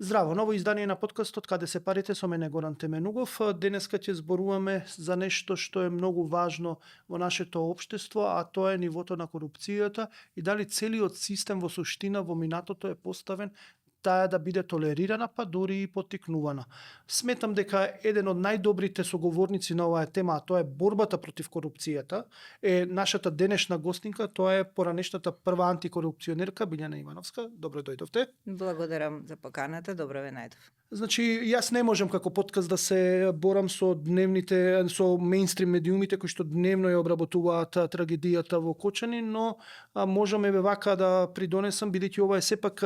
Здраво, ново издание на подкастот Каде се парите со мене Горан Теменугов. Денеска ќе зборуваме за нешто што е многу важно во нашето општество, а тоа е нивото на корупцијата и дали целиот систем во суштина во минатото е поставен таа да биде толерирана, па дури и поттикнувана. Сметам дека еден од најдобрите соговорници на оваа тема, а тоа е борбата против корупцијата, е нашата денешна гостинка, тоа е поранешната прва антикорупционерка Билјана Ивановска. Добро дојдовте. Благодарам за поканата, добро ве најдов. Значи, јас не можам како подкаст да се борам со мејнстрим медиумите кои што дневно ја обработуваат трагедијата во Кочани, но можам вака да придонесам, бидејќи ова е сепак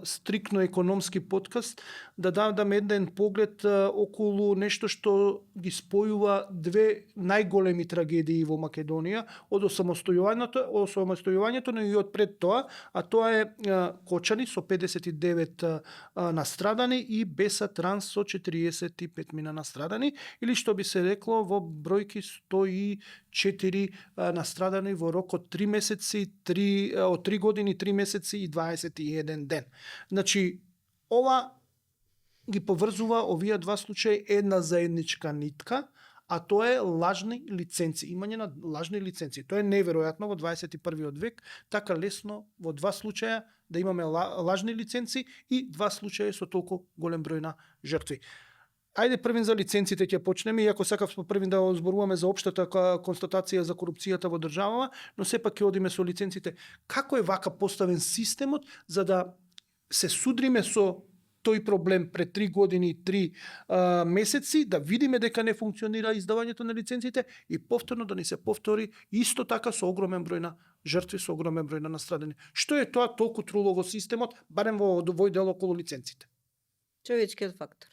стрикно економски подкаст, да дадам еден поглед околу нешто што ги спојува две најголеми трагедии во Македонија, од осамостојувањето, но и од пред тоа, а тоа е Кочани со 59 настрадани и Беса Транс со 45 мина настрадани, или што би се рекло во бројки 104 настрадани во рок од 3 месеци, од 3 години, 3 месеци и 21 ден. Значи, ова ги поврзува овие два случаи една заедничка нитка, а тоа е лажни лиценци, имање на лажни лиценци. Тоа е неверојатно во 21 век, така лесно во два случаја да имаме лажни лиценци и два случаи со толку голем број на жртви. Ајде првин за лиценците ќе почнеме, иако сакав првин да зборуваме за општата констатација за корупцијата во државава, но сепак ќе одиме со лиценците. Како е вака поставен системот за да се судриме со тој проблем пред 3 години и 3 месеци, да видиме дека не функционира издавањето на лиценците и повторно да ни се повтори исто така со огромен број на жртви, со огромен број на настрадани. Што е тоа толку труло во системот, барем во овој дел околу лиценците? Човечкиот фактор.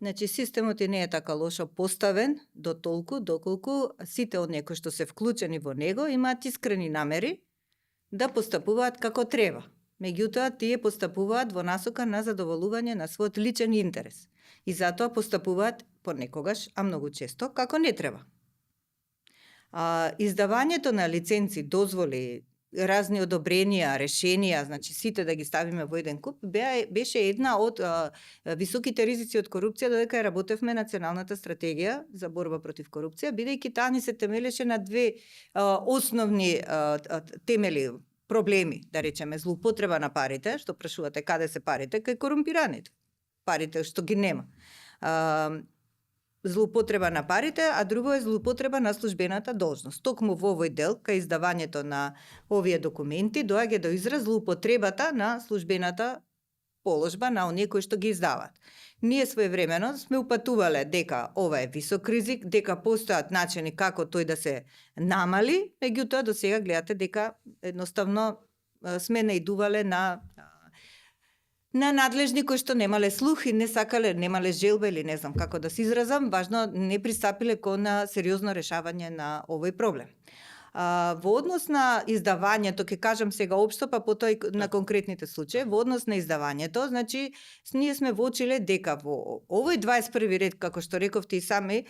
Значи, системот и не е така лошо поставен до толку, доколку сите оние кои што се вклучени во него имаат искрени намери да постапуваат како треба. Меѓутоа, тие постапуваат во насока на задоволување на својот личен интерес. И затоа постапуваат понекогаш, а многу често, како не треба. Издавањето на лиценци, дозволи, разни одобренија, решенија, значи сите да ги ставиме во еден куп, беше една од високите ризици од корупција, додека ја работевме националната стратегија за борба против корупција, бидејќи таа ни се темелеше на две основни темели, проблеми, да речеме, злоупотреба на парите, што прашувате каде се парите, кај корумпираните. Парите што ги нема. Злоупотреба на парите, а друго е злоупотреба на службената должност. Токму во овој дел, кај издавањето на овие документи, доаѓа до израз злоупотребата на службената положба на оние кои што ги издаваат. Ние своевремено сме упатувале дека ова е висок ризик, дека постојат начини како тој да се намали, меѓутоа до сега гледате дека едноставно сме наидувале на надлежни кои што немале слух и не сакале, немале желба или не знам како да се изразам, важно не пристапиле кон сериозно решавање на овој проблем. Во однос на издавањето, ќе кажам сега општо, па потоа и на конкретните случаи, во однос на издавањето, значи, ние сме воочиле дека во овој 21 ред, како што рековте и сами,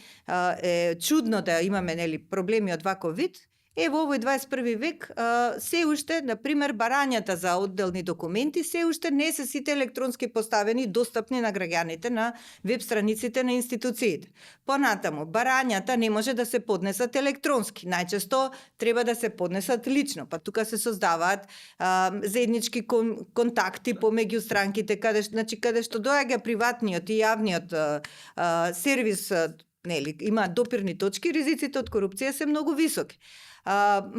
е чудно да имаме проблеми од ваков вид, во овој 21 век се уште, например, барањата за одделни документи се уште не се сите електронски поставени достапни на граѓаните на веб страниците на институциите. Понатаму, барањата не може да се поднесат електронски. Најчесто треба да се поднесат лично, па тука се создаваат заеднички контакти помеѓу странките, каде што доаѓа приватниот и јавниот сервис, имаат допирни точки, ризиците од корупција се многу високи.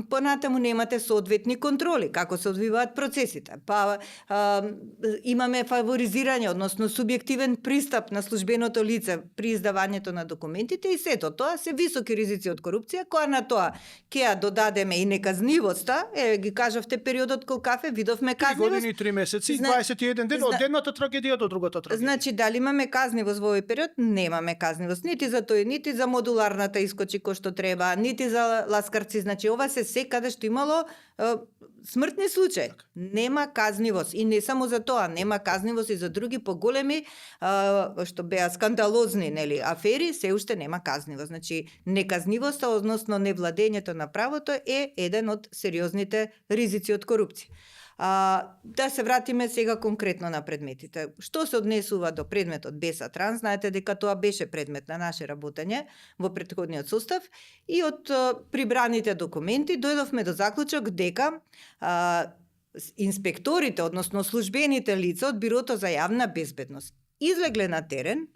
Понатаму немате соодветни контроли, како се одвиваат процесите. Имаме фаворизирање, односно субјективен пристап на службеното лице при издавањето на документите и сето тоа се високи ризици од корупција, која на тоа ќе ја додадеме и неказнивоста, ги кажавте периодот кол кафе, видовме казнивост. 3 години, 3 месеци, 21 ден од едната трагедија до другата трагедија. Значи, дали имаме казнивост во овој период? Немаме казнивост. Нити за тој, нити за модуларната искочи кој што треба, нити за ласкарци. Значи, ова се каде што имало смртни случаи. Нема казнивост. И не само за тоа, нема казнивост и за други поголеми, што беа скандалозни, афери, се уште нема казнивост. Значи, неказнивоста, односно невладењето на правото е еден од сериозните ризици од корупција. Да се вратиме сега конкретно на предметите. Што се однесува до предметот Беса Транс, знаете дека тоа беше предмет на наше работење во претходниот состав и од прибраните документи дојдовме до заклучок дека инспекторите, односно службените лица од Бирото за јавна безбедност излегле на терен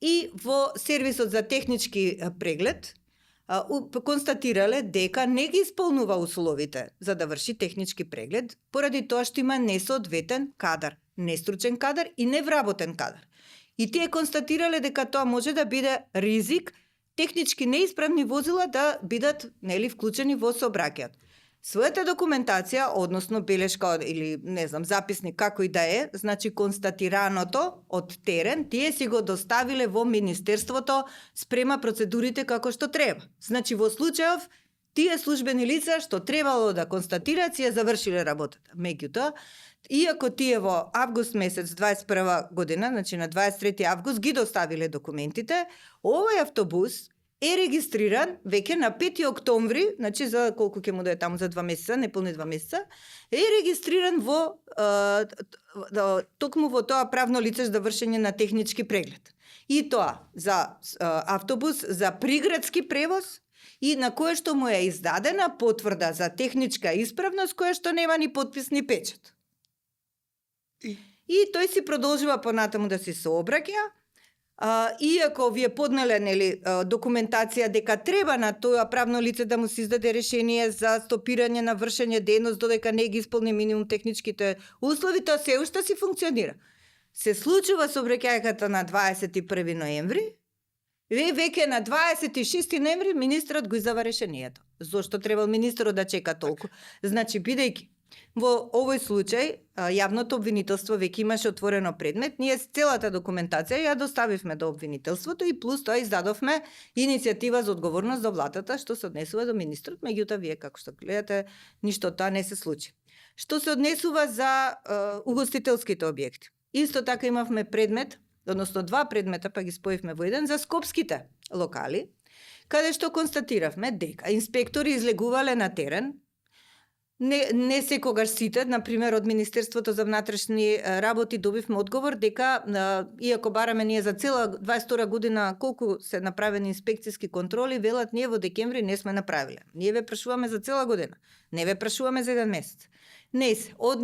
и во сервисот за технички преглед констатирале дека не ги исполнува условите за да врши технички преглед, поради тоа што има несоодветен кадар, нестручен кадар и невработен кадар. И тие констатирале дека тоа може да биде ризик технички неисправни возила да бидат вклучени во сообраќајот. Својата документација, односно белешка или записник како и да е, значи констатираното од терен, тие си го доставиле во Министерството спрема процедурите како што треба. Значи во случајов тие службени лица што требало да констатираат си ја завршиле работата. Меѓутоа, иако тие во август месец 21 година, значи на 23 август ги доставиле документите, овој автобус е регистриран веќе на 5 октомври, значи за колку ќе му дое таму за 2 месеца, неполни 2 месеца, е регистриран во токму во тоа правно лице за вршење на технички преглед. И тоа за автобус за приградски превоз и на кое што му е издадена потврда за техничка исправност која што нема ни подпис ни печат. И тој си продолжува понатаму да си сообраќа. Иако вие поднеле документација дека треба на тоа правно лице да му се издаде решение за стопирање на вршење дејност додека не ги исполни минимум техничките услови, тоа се уште си функционира. Се случува сообраќајката на 21 ноември, веќе на 26 ноември министрот го издава решението. Зошто требал министрот да чека толку? Значи, бидејќи во овој случај јавното обвинителство веќе имаше отворено предмет, ние целата документација ја доставивме до обвинителството и плюс тоа издадовме иницијатива за одговорност до владата што се однесува до министрот, меѓутоа вие како што гледате ништо тоа не се случи. Што се однесува за угостителските објекти. Исто така имавме предмет, односно 2 предмета, па ги споивме во еден за скопските локали, каде што констатиравме дека инспектори излегувале на терен. Не секогаш сите, например од Министерството за внатрешни работи добивме одговор дека иако бараме ние за цела 22 година колку се направени инспекцијски контроли, велат ние во декември не сме направиле. Ние ве прашуваме за цела година, не ве прашуваме за еден месец. Не се, од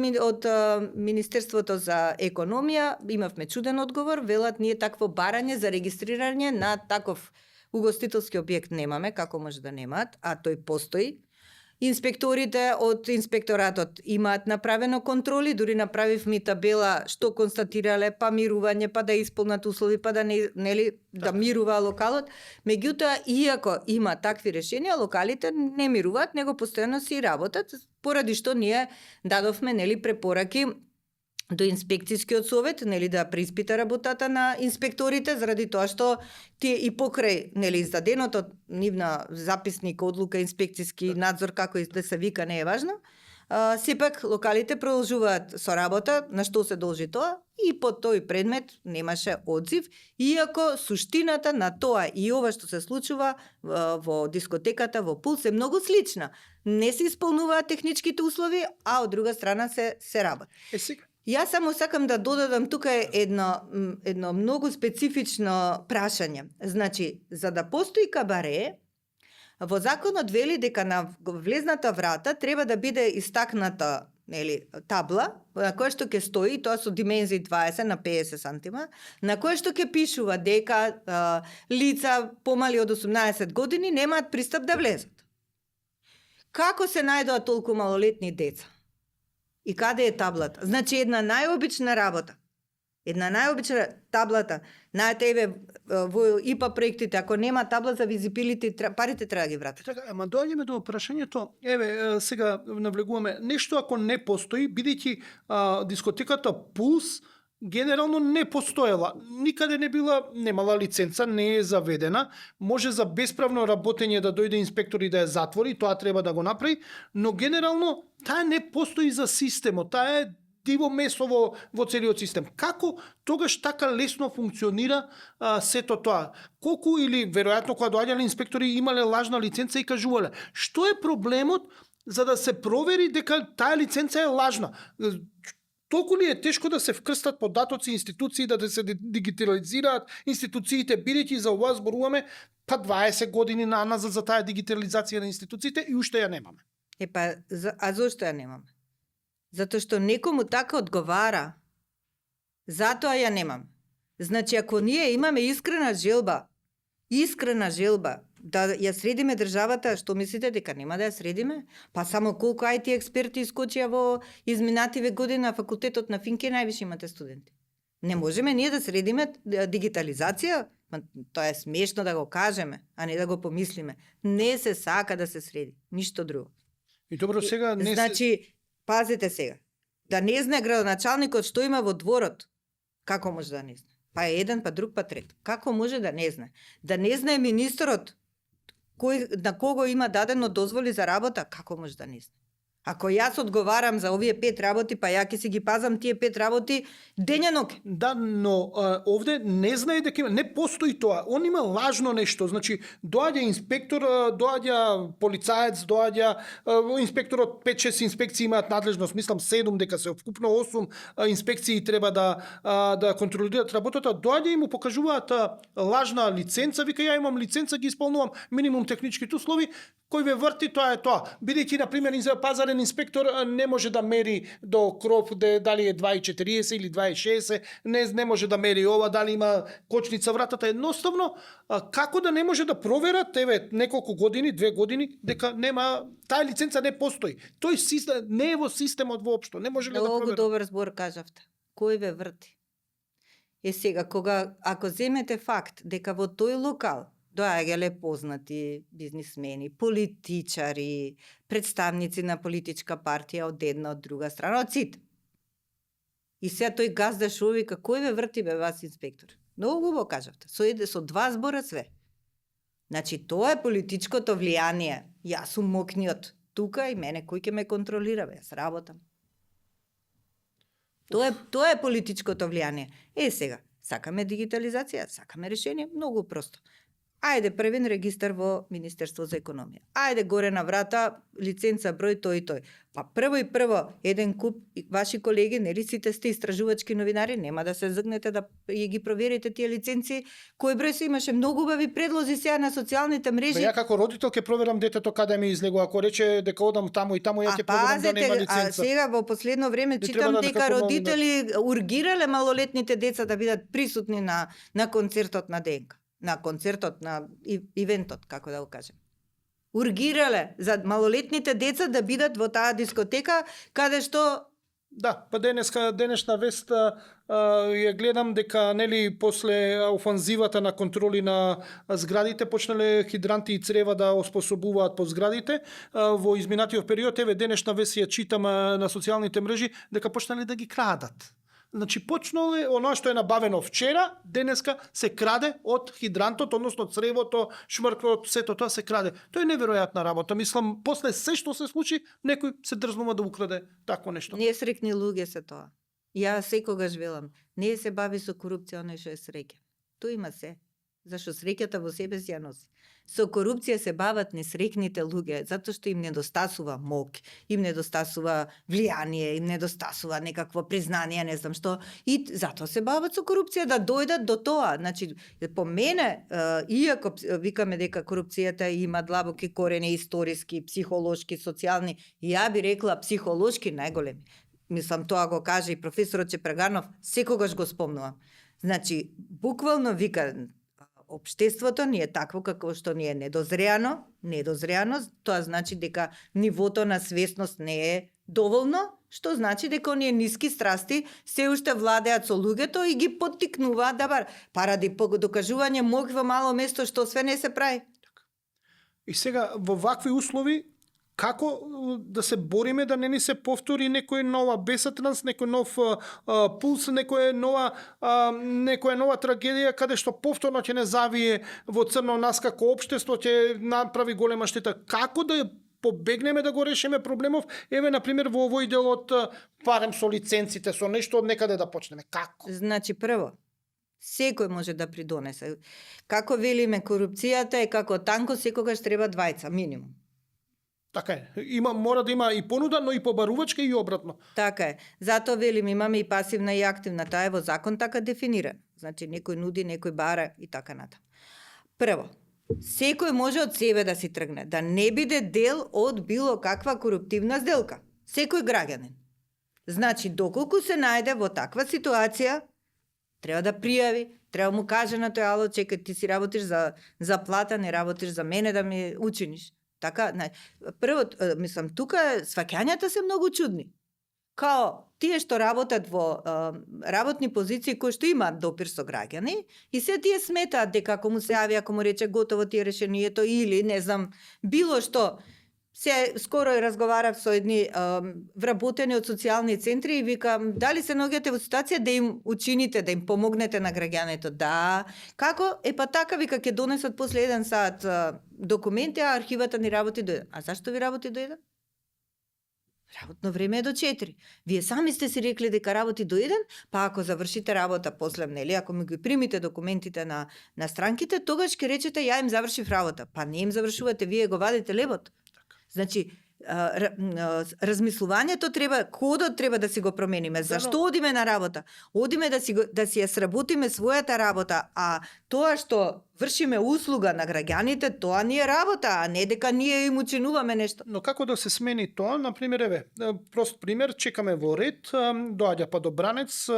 Министерството за економија имавме чуден одговор, велат ние такво барање за регистрирање на таков угостителски објект немаме, како може да немаат, а тој постои. Инспекторите од инспекторатот имаат направено контроли, дури направивме табела што констатирале, па мирување, па да исполнат услови, па да да мирува локалот. Меѓутоа, иако има такви решенија, локалите не мируваат, него постојано си работат, поради што ние дадовме препораки до инспекцијскиот совет, да преиспита работата на инспекторите, заради тоа што тие и покрај издаденото нивна записник, одлука, инспекцијски надзор, како и да се вика, не е важно, сепак локалите продолжуваат со работа, на што се должи тоа, и по тој предмет немаше одзив, иако суштината на тоа и ова што се случува во дискотеката во Пулс е многу слична. Не се исполнуваат техничките услови, а од друга страна се работи. Јас само сакам да додадам тука едно многу специфично прашање. Значи, за да постои кабаре, во законот вели дека на влезната врата треба да биде истакната табла, на која што ќе стои, тоа со димензии 20 на 50 сантима, на која што ќе пишува дека лица помали од 18 години немаат пристап да влезат. Како се најдоа толку малолетни деца? И каде е таблата? Значи, една најобична работа. Таблата. Знаете, во ИПА проектите, ако нема табла за визибилити, парите треба да ги вратат. Така, ама доаѓаме до прашањето, сега навлегуваме, нешто ако не постои, бидејќи дискотеката Пулс генерално не постоела, никаде немала лиценца, не е заведена, може за бесправно работење да дојде инспектор и да ја затвори, тоа треба да го направи, но генерално таа не постои за системот, таа е диво месо во целиот систем. Како тогаш така лесно функционира сето тоа? Колку или веројатно кога доаѓале инспектори имале лажна лиценца и кажувале, што е проблемот за да се провери дека таа лиценца е лажна. Толку ли е тешко да се вкрстат податоци институции, да се дигитализираат институциите, бидејќи за ова зборуваме 20 години назад за таа дигитализација на институциите и уште ја немаме. А зошто ја немаме? Затоа што некому така одговара. Затоа ја немаме. Значи, ако ние имаме искрена желба да ја средиме државата, што мислите дека нема да ја средиме? Па само колку IT експерти искочија во изминативе години на факултетот на Финки највише имате студенти. Не можеме ние да средиме дигитализација? Тоа е смешно да го кажеме, а не да го помислиме. Не се сака да се среди, ништо друго. И добро, сега не Значи, пазете сега. Да не знае градоначалникот што има во дворот, како може да не знае? Па еден, па друг, па трет. Како може да не знае? Да не знае министерот на кого има дадено дозволи за работа, како може да не знае? Ако јас одговарам за овие 5 работи, па ја ќе си ги пазам тие 5 работи дењаноке. Да, но овде не знае дека има, не постои тоа. Он има лажно нешто. Значи, доаѓа инспектор, доаѓа полицаец, доаѓа инспекторот, 5-6 инспекции имаат надлежност, мислам 7, дека се вкупно 8 инспекции треба да контролираат работата. Доаѓа и му покажуваат лажна лиценца, вика ја имам лиценца, ги исполнувам минимум техничките услови, кој ве врти, тоа е тоа. Бидејќи на пример пазарен инспектор не може да мери до кров дали е 2,40 или 2,60, не може да мери ова, дали има кочница вратата. Едноставно, како да не може да проверат неколку години, 2 години, дека нема, таа лиценца не постои. Тој систем не е во системот воопшто, не може ли да проверат? Многу добар збор кажавте. Кој ве врти? Сега, ако земете факт дека во тој локал доаѓале познати бизнисмени, политичари, представници на политичка партија од една, од друга страна, од сите. И сега тој газда шо вика, кој ве врти бе вас инспектор? Многу убаво кажавте. Со 2 збора све. Значи, тоа е политичкото влијание. Јас сум мокниот тука и мене кој ќе ме контролира, бе, јас работам. Тоа е политичкото влијание. Сега, сакаме дигитализација, сакаме решение, многу просто. Ајде првен регистар во Министерство за економија. Ајде горе на врата лиценца број тој и тој. Па прво еден куп ваши колеги, нели сите сте истражувачки новинари, нема да се згнете да ги проверите тие лиценци. Кој број се имаше многу убави предлози сега на социјалните мрежи. Ја како родител ќе проверам детето каде ми излегува, ако рече дека одам таму и таму, ја ќе проверам да нема лиценца. А сега во последно време читам дека родители ургирале малолетните деца да бидат присутни на концертот на ДНК. На концертот, на ивентот, како да го кажем. Ургирале за малолетните деца да бидат во таа дискотека, каде што... Да, па денешна вест ја гледам дека нели после офанзивата на контроли на зградите почнале хидранти и црева да оспособуваат по зградите во изминатиот период. Денешна вест ја читам на социјалните мрежи дека почнале да ги крадат. Значи, почнале оно што е набавено вчера, денеска се краде од хидрантот, односно цревото, шмркот, сето тоа се краде. Тоа е неверојатна работа. Мислам, после се што се случи, некој се дрзнува да украде такво нешто. Несреќни луѓе се тоа. Ја секогаш велам, не се бави со корупција оној што е среќа. Тоа има се. Зашто среќата во себе си ја носи. Со корупција се бават несреќните луѓе, затоа што им недостасува мок, им недостасува влијание, им недостасува некакво признание, не знам што, и затоа се бават со корупција да дојдат до тоа. Значи, по мене, иако викаме дека корупцијата има длабоки корени, историски, психолошки, социјални, ја би рекла психолошки најголеми. Мислам, тоа го каже и професорот Чепреганов, секогаш го спомнувам. Значи, буквално вика, општеството ни е такво како што ни е недозреано, тоа значи дека нивото на свесност не е доволно, што значи дека оние ниски страсти се уште владеат со луѓето и ги поттикнуваат да паради докажување мок во мало место што све не се прави. И сега во вакви услови како да се бориме да не ни се повтори некоја нова бесатранс, некој нов пулс, некоја нова трагедија каде што повторно ќе не завие во црно нас како општество, ќе направи голема штета. Како да побегнеме да го решиме проблемов? На пример во овој дел од парем со лиценците, со нешто од некаде да почнеме. Како? Значи прво, секој може да придонесе. Како велиме, корупцијата е како танко, секогаш треба двајца минимум. Така е. Мора да има и понуда, но и побарувачка и обратно. Така е. Затоа велим имаме и пасивна и активна, таа е во закон така дефиниран. Значи некој нуди, некој бара и така натаму. Прво, секој може од себе да си тргне, да не биде дел од било каква коруптивна сделка. Секој граѓанин. Значи, доколку се најде во таква ситуација, треба да пријави, треба му каже на тој ало, чекај, ти си работиш за плата, не работиш за мене да ми учиниш. Така, прво, мислам, тука сваќањата се многу чудни. Као, тие што работат во работни позиции кои што имаат допир со граѓани и се тие сметаат дека ако му се јави, ако му рече готово ти е решението или, не знам, било што. Се скоро разговарав со едни вработени од социјални центри и викам, дали се наоѓате во ситуација да им учините, да им помогнете на граѓаните? Да. Како? Па така, вика, ќе донесат после 1 сат документи, а архивата ни работи до 1. А зашто ви работи до 1? Работно време е до 4. Вие сами сте си рекли дека работи до 1, па ако завршите работа после, нели, ако ми ги примите документите на странките, тогаш ќе речете ја им завршив работа. Па не им завршувате, вие го вадите лебот. Значи, размислувањето треба, кодот треба да си го промениме. Зашто одиме на работа? Одиме да си ја сработиме својата работа, а тоа што вршиме услуга на граѓаните, тоа ни е работа, а не дека ние им учинуваме нешто. Но како да се смени тоа? Например, прост пример, чекаме во ред, доаѓа падобранец,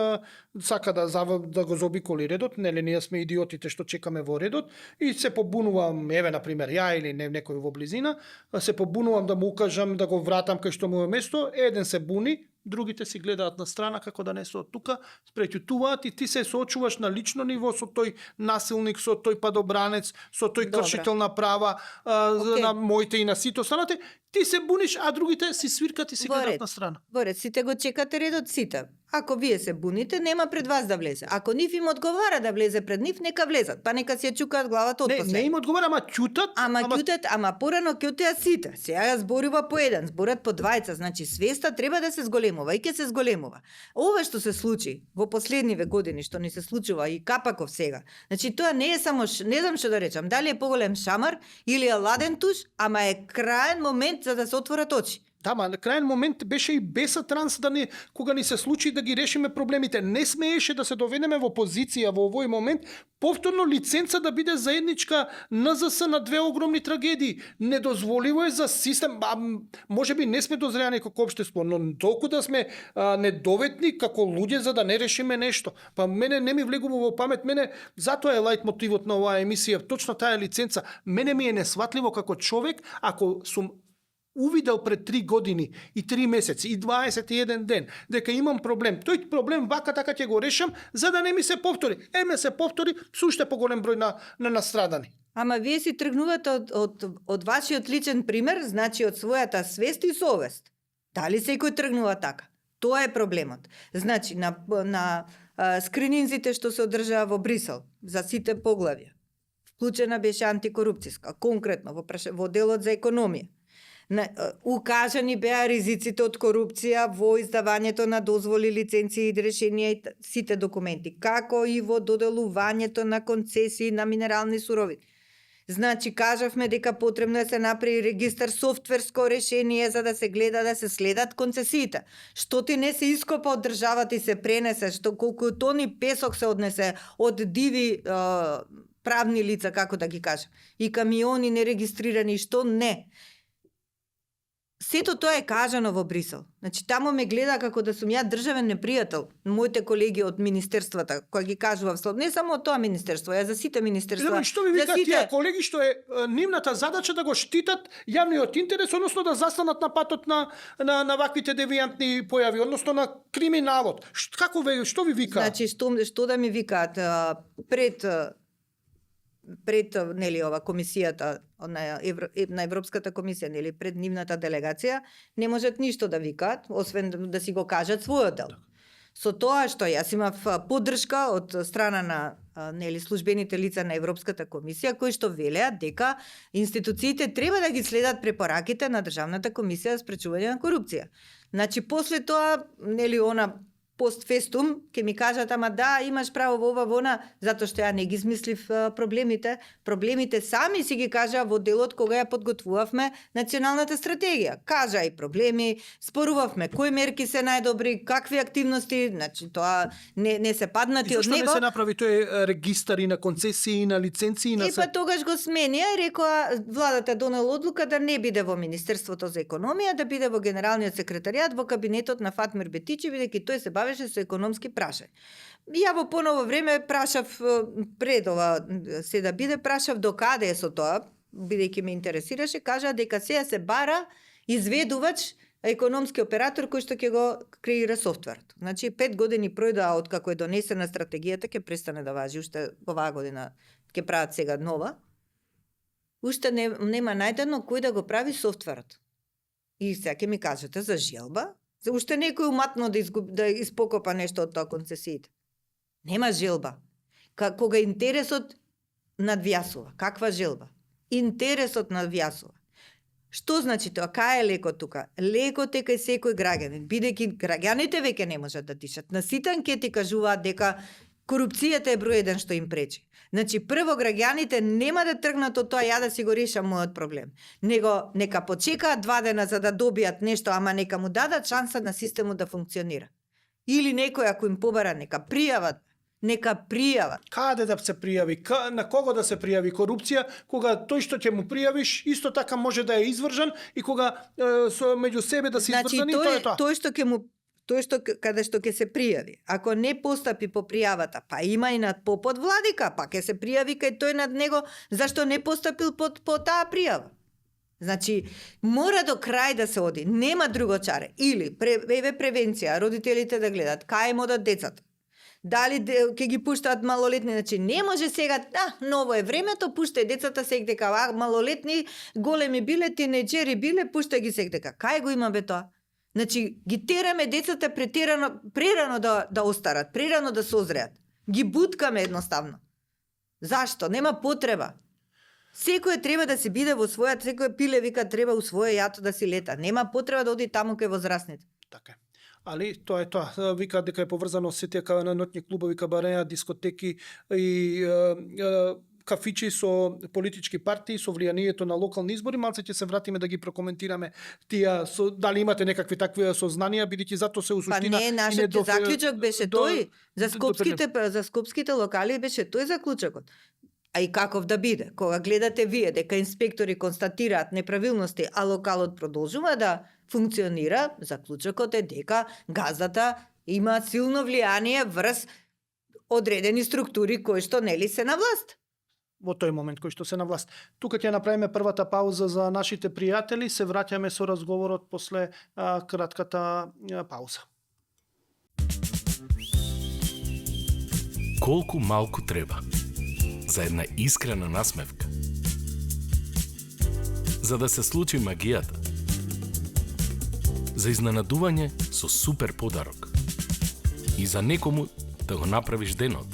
сака да го заобиколи редот, нели ние сме идиотите што чекаме во редот и се побунувам, например, ја или некој во близина, се побунувам да му укажам да го вратам кај што му е место, еден се буни, другите си гледаат на страна како да не се од тука, спреќутуваат и ти се соочуваш на лично ниво со тој насилник, со тој падобранец, со тој кршител на права, на моите и на сите останати. Ти се буниш, а другите си свиркат и си гледаат на страна. Во ред, сите го чекате редот, сите. Ако вие се буните, нема пред вас да влезе. Ако нив им одговара да влезе пред нив, нека влезат. Па нека си ја чукаат главата од после. Не им одговара, ама ќутат. Ама порано ќутеа сите. Сега ја зборува по еден, зборат по двајца. Значи свеста треба да се зголемува и ќе се зголемува. Ова што се случи во последниве години, што ни се случува и капаков сега. Значи тоа не е само, не знам што да речам, дали е поголем шамар или е ладен туш, ама е краен момент за да се отворат очи. Да, ма на краен момент беше и Беса Транс кога ни се случи да ги решиме проблемите. Не смееше да се доведеме во позиција во овој момент повторно лиценца да биде заедничка НЗС на две огромни трагедии. Недозволиво е за систем, можеби не сме дозреани како општество, но толку да сме недоветни како луѓе за да не решиме нешто. Па мене не ми влегува во памет, затоа е лајт мотивот на оваа емисија, точно таа лиценца. Мене ми е несватливо како човек ако сум увидел пред 3 години и 3 месеци и 21 ден дека имам проблем. Тој проблем вака така ќе го решам за да не ми се повтори. Ме се повтори со уште поголем број на настрадани. Ама вие си тргнувате од вашиот личен пример, значи од својата свест и совест. Дали секој тргнува така? Тоа е проблемот. Значи на скрининзите што се одржаа во Брисел за сите поглавја. Вклучена беше антикорупцијска, конкретно во делот за економија. Укажани беа ризиците од корупција во издавањето на дозволи, лиценции и решенија и сите документи, како и во доделувањето на концесии на минерални суровини. Значи, кажавме дека потребно е се направи регистар софтверско решение за да се гледа да се следат концесиите. Што ти не се ископа од државата и се пренесе, што колку тони песок се однесе од диви правни лица, како да ги кажам, и камиони нерегистрирани, што не. Сето тоа е кажано во Брисел. Значи, таму ме гледа како да сум ја државен непријател. Моите колеги од министерствата, кои ги кажував слоб, не само од тоа министерство, ја за сите министерства. Што ви викаат тие колеги што е нивната задача да го штитат јавниот интерес, односно да застанат на патот на ваквите девијантни појави, односно на криминалот. Што ви викаат? Значи, што да ми викаат пред нели ова комисијата на Европската комисија, нели пред нивната делегација, не можат ништо да викаат, освен да си го кажат својот дел. Со тоа што јас имав поддршка од страна на нели службените лица на Европската комисија кои што велеат дека институциите треба да ги следат препораките на Државната комисија за спречување на корупција. Значи после тоа нели она постфестум ќе ми кажат ама да, имаш право во ова вона, затоа што ја не ги измислив проблемите. Проблемите сами си ги кажа во делот кога ја подготвувавме националната стратегија. Кажа и проблеми, спорувавме кои мерки се најдобри, какви активности, значи тоа не се паднати од него. И зашто не се направи тој регистар и на концесии, и на лиценци, и на па тогаш го сменија и рекоа владата донела одлука да не биде во Министерството за економија, да биде во Генералниот секретаријат, во кабинетот на Фатмир Бетичи, бидејќи тој се бавеше со економски прашања. Ја во поново време прашав пред ова се да биде, прашав докаде е со тоа, бидејќи ме интересираше, кажа дека сега се бара изведувач, економски оператор кој што ќе го креира софтверот. Значи 5 години пројдоа од како е донесена стратегијата, ќе престане да важи уште оваа година, ќе прават сега нова. Уште нема најдено кој да го прави софтверот. И сега ќе ми кажете за желба, за уште некој уматно да испокопа нешто од тоа концесиите. Нема желба. Кога интересот надвјасува, каква желба? Интересот надвјасува. Што значи тоа? Кај е лекот тука? Лекот е кај секој граѓанин, бидејќи граѓаните веќе не можат да дишат. На сите анкети кажуваат дека корупцијата е број 1 што им пречи. Значи, прво граѓаните нема да тргнат од тоа ја да си го решам мојот проблем. Него нека почекаат 2 дена за да добијат нешто, ама нека му дадат шанса на системот да функционира. Или некој ако им побара, нека пријават. Нека пријават. Каде да се пријави? На кого да се пријави корупција? Кога тој што ќе му пријавиш, исто така може да е извржан и кога меѓу себе да се значи, извржани, тоа е тоа. Тој што каде што ќе се пријави. Ако не постапи по пријавата, па има и над попот владика, па ќе се пријави кај тој над него зашто не постапил по таа пријава. Значи, мора до крај да се оди. Нема друго чаре. Или превенција, родителите да гледат кај му одат децата. Дали ќе ги пуштаат малолетни, значи не може сега, ново е времето, пуштај децата сек дека малолетни, големи биле, тинеџери биле, пуштај ги сек дека. Кај го има бе тоа? Значи ги тераме децата прерано да остарат, прерано да созреат. Ги буткаме едноставно. Зашто? Нема потреба. Секој треба да се биде во својот, секој пиле вика треба у своје јато да си лета. Нема потреба да оди таму кај возрастните. Така е. Али тоа е тоа. Вика дека е поврзано со тие ноќни клубови, кабареа, дискотеки и кафичи со политички партии, со влијанието на локални избори. Малце ќе се вратиме да ги прокоментираме тие дали имате некакви такви сознанија, бидејќи затоа се усуштина. Па не, нашиот заклучок беше тој за скопските локали беше тој заклучокот. А и каков да биде? Кога гледате вие дека инспектори констатираат неправилности, а локалот продолжува да функционира, заклучокот е дека газдата има силно влијание врз одредени структури кои што нели се на власт. Во тој момент кој што се на власт. Тука ќе направиме првата пауза за нашите пријатели, се враќаме со разговорот после кратката пауза. Колку малку треба за една искрена насмевка, за да се случи магијата, за изненадување со супер подарок и за некому да го направиш денот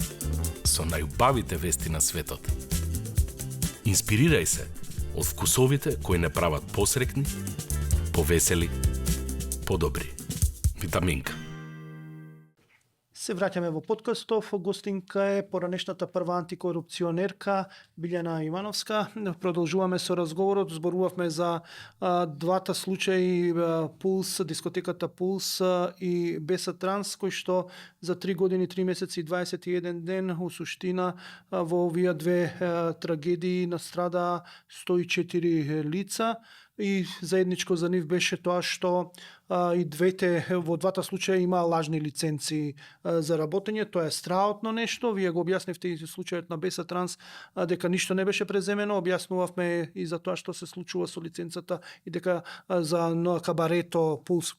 со најубавите вести на светот. Инспирирај се од вкусовите кои не прават посрекни, повесели, подобри. Витаминка. Се враќаме во подкастов. Гостинка е поранешната прва антикорупционерка Билјана Ивановска. Продолжуваме со разговорот. Зборувавме за двата случаи Пулс, дискотеката Пулс и Беса Транс, кои што за 3 години, 3 месеци и 21 ден у суштина во овие две трагедии настрада 104 лица. И заедничко за нив беше тоа што и во двата случаја има лажни лиценци за работење. Тоа е страотно нешто. Вие го објаснивте и случајот на Беса Транс дека ништо не беше преземено. Објаснувавме и за тоа што се случува со лиценцата и дека за кабарето Пулс,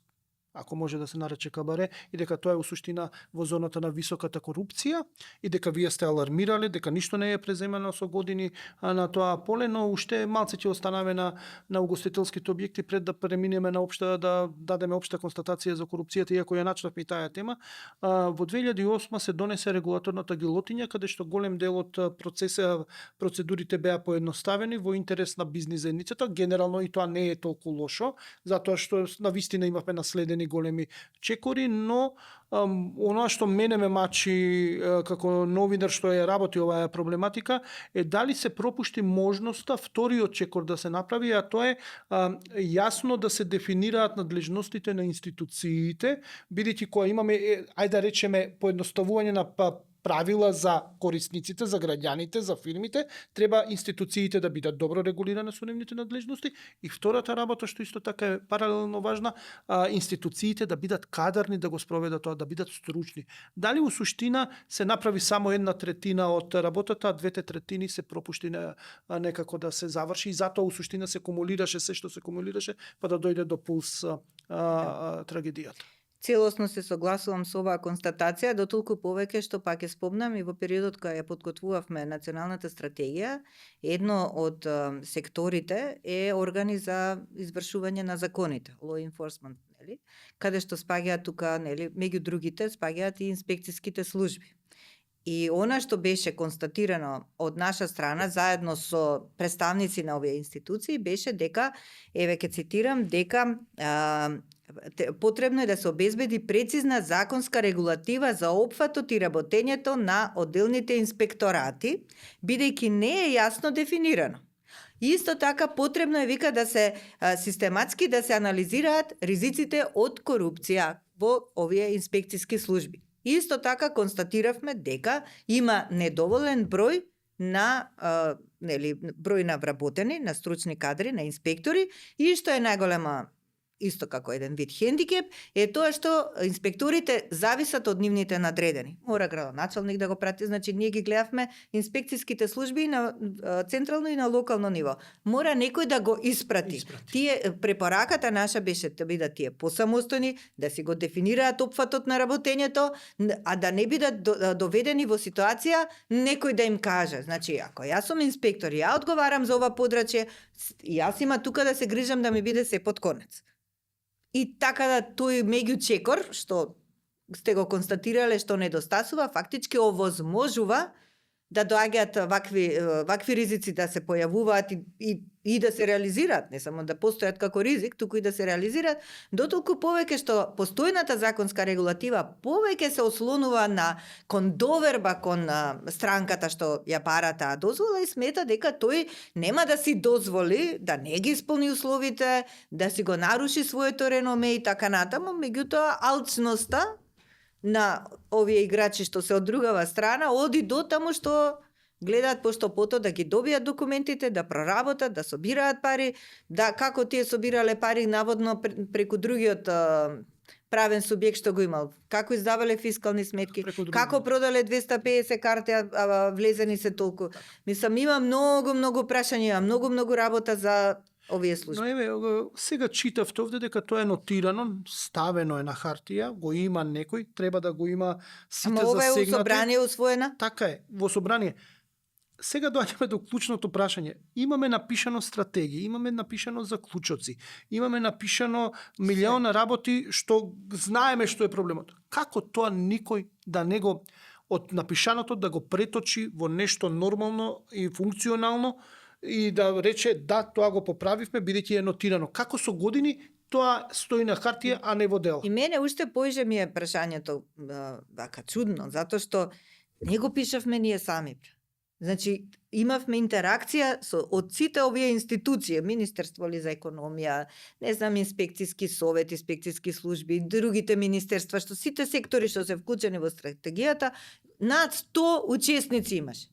ако може да се нарече кабаре, и дека тоа е у суштина во зоната на високата корупција и дека вие сте алармирале, дека ништо не е преземено со години на тоа поле, но уште малце ќе останаме на угостителските објекти пред да преминеме на да дадеме општа констатација за корупцијата, иако ја начнавме таа тема. Во 2008 се донесе регулаторната гилотиња, каде што голем дел од процедурите беа поедноставени во интерес на бизнис заедницата. Генерално и тоа не е толку лошо, затоа што навистина имавме наследени големи чекори, но оноа што мене ме мачи како новинар што ја работи оваа проблематика е дали се пропушти можноста вториот чекор да се направи, а тоа е јасно да се дефинираат надлежностите на институциите, бидејќи кога имаме ајде да речеме поедноставување на правила за корисниците, за граѓаните, за фирмите, треба институциите да бидат добро регулирани со нивните надлежности и втората работа што исто така е паралелно важна, институциите да бидат кадарни да го спроведат тоа, да бидат стручни. Дали у суштина се направи само 1/3 од работата, а 2/3 се пропушти некако да се заврши и затоа у суштина се кумулираше се што се кумулираше па да дојде до пулс трагедијата. Целосно се согласувам со оваа констатација, дотолку повеќе што пак ја спомнам и во периодот кога ја подкотвувавме националната стратегија, едно од секторите е органи за извршување на законите, law enforcement, нели? Каде што спаѓаат тука, нели, меѓу другите спаѓаат и инспекциските служби. И она што беше констатирано од наша страна заедно со представници на овие институции беше дека, еве ќе цитирам, дека потребно е да се обезбеди прецизна законска регулатива за опфатот и работењето на одделните инспекторати, бидејќи не е јасно дефинирано. Исто така потребно е вика да се систематски да се анализираат ризиците од корупција во овие инспекциски служби. Исто така констатиравме дека има недоволен број на број на вработени, на стручни кадри, на инспектори и што е најголема исто како еден вид хендикеп, е тоа што инспекторите зависат од нивните надредени. Мора градоначалник да го прати, значи ние ги гледавме инспекциските служби на централно и на локално ниво. Мора некој да го испрати. Тие препораката наша беше да бидат тие посамостојни, да си го дефинираат опфатот на работењето, а да не бидат доведени во ситуација некој да им каже, значи ако јас сум инспектор, ја одговарам за ова подрачје, јас има тука да се грижам да ми биде се под конец. И така да тој меѓучекор, што сте го констатирале што недостасува, фактички овозможува да доаѓаат вакви ризици да се појавуваат и да се реализираат, не само да постојат како ризик, туку и да се реализираат, дотолку повеќе што постојната законска регулатива повеќе се ослонува на доверба кон странката што ја бара таа дозвола и смета дека тој нема да си дозволи да не ги исполни условите, да си го наруши своето реноме и така натаму, меѓутоа алчноста на овие играчи што се од другава страна оди до таму што гледаат пошто пото да ги добијат документите, да проработат, да собираат пари, да како тие собирале пари наводно преку другиот правен субјект што го имал, како издавале фискални сметки, како продале 250 карти, а влезени се толку. Мислам, има многу прашања, има многу работа за овие служби. Но еве, сега читавте овде дека тоа е нотирано, ставено е на хартија, го има некој, треба да го има сите засегнати. Ама ова е у собрание усвоена? Така е, во собрание. Сега доаѓаме до клучното прашање. Имаме напишано стратегија, имаме напишано заклучоци, имаме напишано милиони работи што знаеме што е проблемот. Како тоа никој да не го од напишаното да го преточи во нешто нормално и функционално и да рече да, тоа го поправивме бидејќи е нотирано. Како со години тоа стои на хартија, а не во дел. И мене уште поиже ми е прашањето вака чудно, затоа што не го пишавме ние сами. Значи, имавме интеракција од сите овие институции, Министерство ли за економија, не знам, инспекциски совет, инспекциски служби, другите министерства, што сите сектори што се вклучени во стратегијата, над 100 учесници имаше.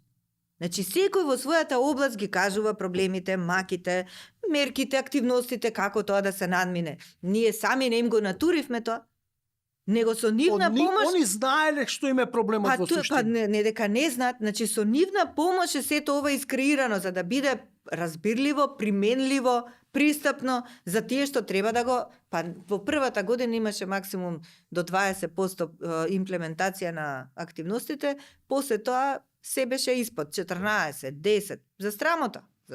Значи, секој во својата област ги кажува проблемите, маките, мерките, активностите, како тоа да се надмине. Ние сами не им го натуривме тоа, него со нивна помош... Они знаеле што им е проблемот во суштина. Не дека не знаат, значи со нивна помош е сето ова искреирано за да биде разбирливо, применливо, пристапно за тие што треба да го... во првата година имаше максимум до 20% имплементација на активностите, после тоа се беше испод 14, 10, за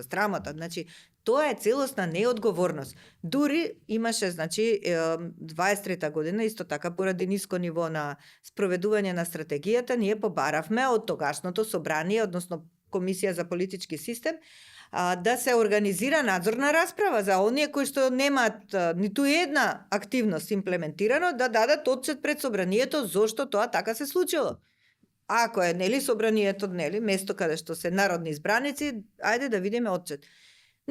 страмота, значи тоа е целосна неодговорност. Дури имаше, значи, 23-та година, исто така поради ниско ниво на спроведување на стратегијата, ние побаравме од тогашното собрание, односно Комисија за политички систем, да се организира надзорна расправа за оние кои што немаат ниту една активност имплементирано, да дадат отчет пред собранието зошто тоа така се случило. Ако е, нели, собранието, нели, место каде што се народни избраници, ајде да видиме отчет.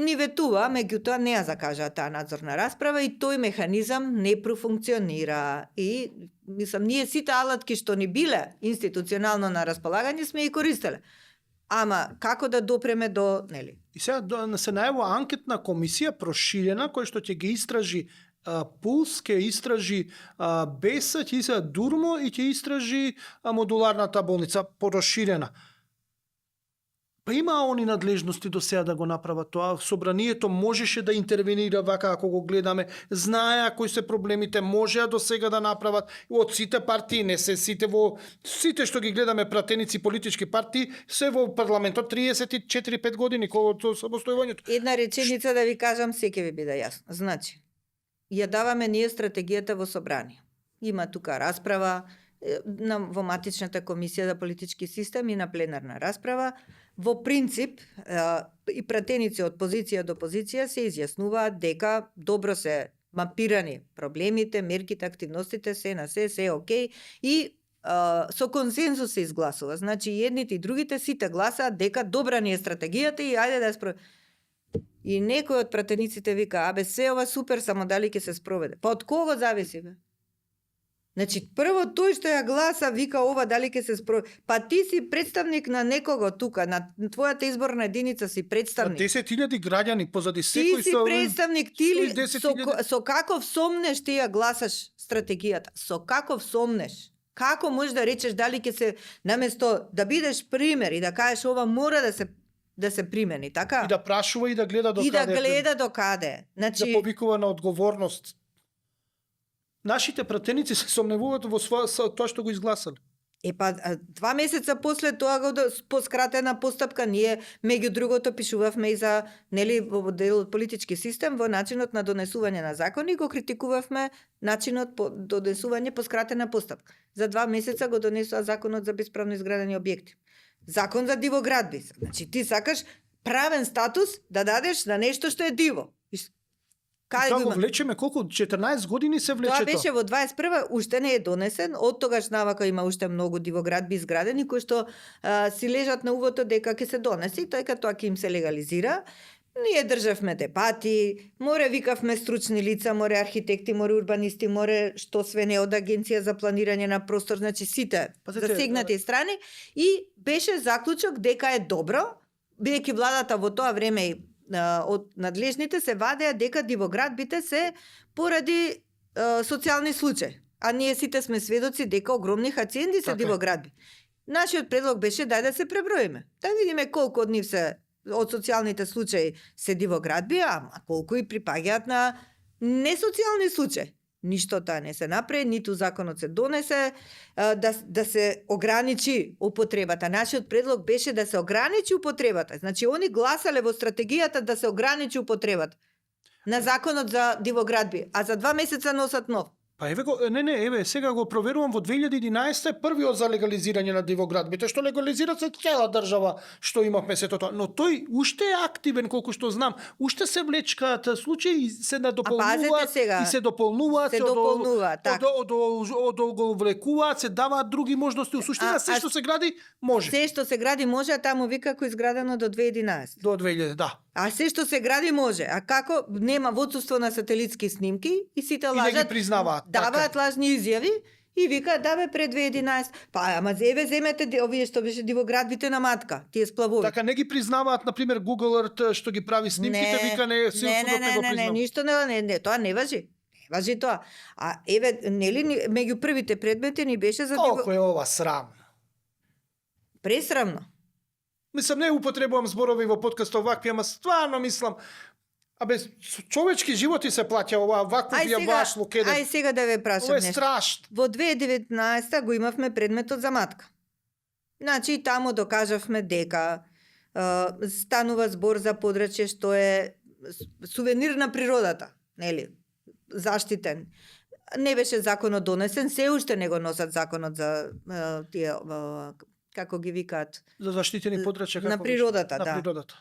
Ни ветува, меѓутоа не ја закажа таа надзорна расправа и тој механизам не профункционира. И, мислам, ние сите алатки што ни биле институционално на располагање сме и користеле. Ама како да допреме до, нели? И сега се најавува анкетна комисија проширена која што ќе ги истражи Пулс, ќе истражи Бесет, ќе истражи Дурмо и ќе истражи модуларната болница проширена. Па има они надлежности до сега да го направат тоа. Собранието можеше да интервенира вака ако го гледаме. Знаеа кои се проблемите, можеа до сега да направат. Од сите партии, не се сите сите што ги гледаме пратеници политички партии, се во парламентот 34-5 години кога самостојувањето. Една реченица да ви кажам, се ќе ви биде јасно. Значи, ја даваме ние стратегијата во собрание. Има тука расправа во матичната комисија за политички систем и на пленарна расправа. Во принцип, и пратеници од позиција до позиција се изјаснуваат дека добро се мапирани проблемите, мерките, активностите, се на се окей, и со консензус се изгласува. Значи, едните и другите сите гласаат дека добра ни е стратегијата и ајде да ја спроведеме. И некој од пратениците вика, абе, се ова супер, само дали ќе се спроведе. Па од кого зависи, бе? Значи, прво тој што ја гласа вика ова дали ќе се спроведе. Па ти си представник на некого тука, на твојата изборна единица си представник. 10.000 граѓани позади секој Ти си представник, ти ли со каков сомнеш ти ја гласаш стратегијата? Со каков сомнеш? Како можеш да речеш дали ќе се, наместо да бидеш пример и да кажеш ова мора да се примени, така? И да прашува и да гледа до каде. И да гледа до каде. Значи, да повикува на одговорност. Нашите пратеници се сомневуваат во тоа што го изгласале. Па 2 месеца после тоа по скратена постапка ние меѓу другото пишувавме и за, нели, во дел од политички систем во начинот на донесување на закони, го критикувавме начинот по донесување по скратена постапка. За 2 месеца го донесува законот за бесправно изградени објекти. Закон за дивоградби. Значи ти сакаш правен статус да дадеш на нешто што е диво. Тоа го влечеме колку 14 години се влече тоа. Тоа беше во 21 уште не е донесен, од тогаш навака има уште многу дивоградби изградени кои што си лежат на увото дека ќе се донесе, тој кога тоа ќе им се легализира. Ние државме дебати, море викавме стручни лица, море архитекти, море урбанисти, море што све не од Агенција за планирање на простор, значи сите засегнати страни, и беше заклучок дека е добро, бидејќи владата во тоа време од надлежните се вадеа дека дивоградбите се поради социјални случаи. А ние сите сме сведоци дека огромни хациенди се дивоградби. Нашиот предлог беше да се преброиме. Да видиме колку од нив се од социјалните случаи се дивоградби, а колку и припаѓаат на несоцијални случаи. Ништо таа не се направи, ниту законот се донесе да се ограничи употребата. Нашиот предлог беше да се ограничи употребата. Значи, они гласале во стратегијата да се ограничи употребата на законот за дивоградби, а за 2 месеца носат нов. Па еве го, еве, сега го проверувам во 2011 е првиот за легализирање на дивоградбите, што легализира се цела држава што имавме сето тоа. Но тој уште е активен, колку што знам. Уште се влечкаат случаи и се надополнуваат и се дополнуваат, одовлекуваат, се даваат други можности. У суштина се што се гради може. Се што се гради може, а таму вика кој изградено до 2011. До 2000, да. А се што се гради може. А како нема водсуство на сателитски снимки и сите лажат. И не ги признаваат. Даваат лажни изјави и вика да бе пред 2011. Па ама еве земете овие што беше дивоградбите на матка, тие сплавови. Така не ги признаваат на пример Google Earth што ги прави снимките, вика не се не, ништо не, тоа не важи. Не важи тоа. А еве нели меѓу првите предмети ни беше за колку е ова срамно. Пресрамно. Мислам, не употребувам зборови во подкаст овакви, ама стварно мислам, абе, човечки животи се плаќа ова, вакво ви ја вашлу кеде. Ај сега да ве прашам нешто. Ова е страшно. Во 2019 го имавме предметот за матка. Значи, таму докажавме дека станува збор за подрачје што е сувенир на природата, нели? Заштитен. Не беше законот донесен, се уште не го носат законот за тие како ги викаат, За заштитени подрачја на како природата, на да. природата.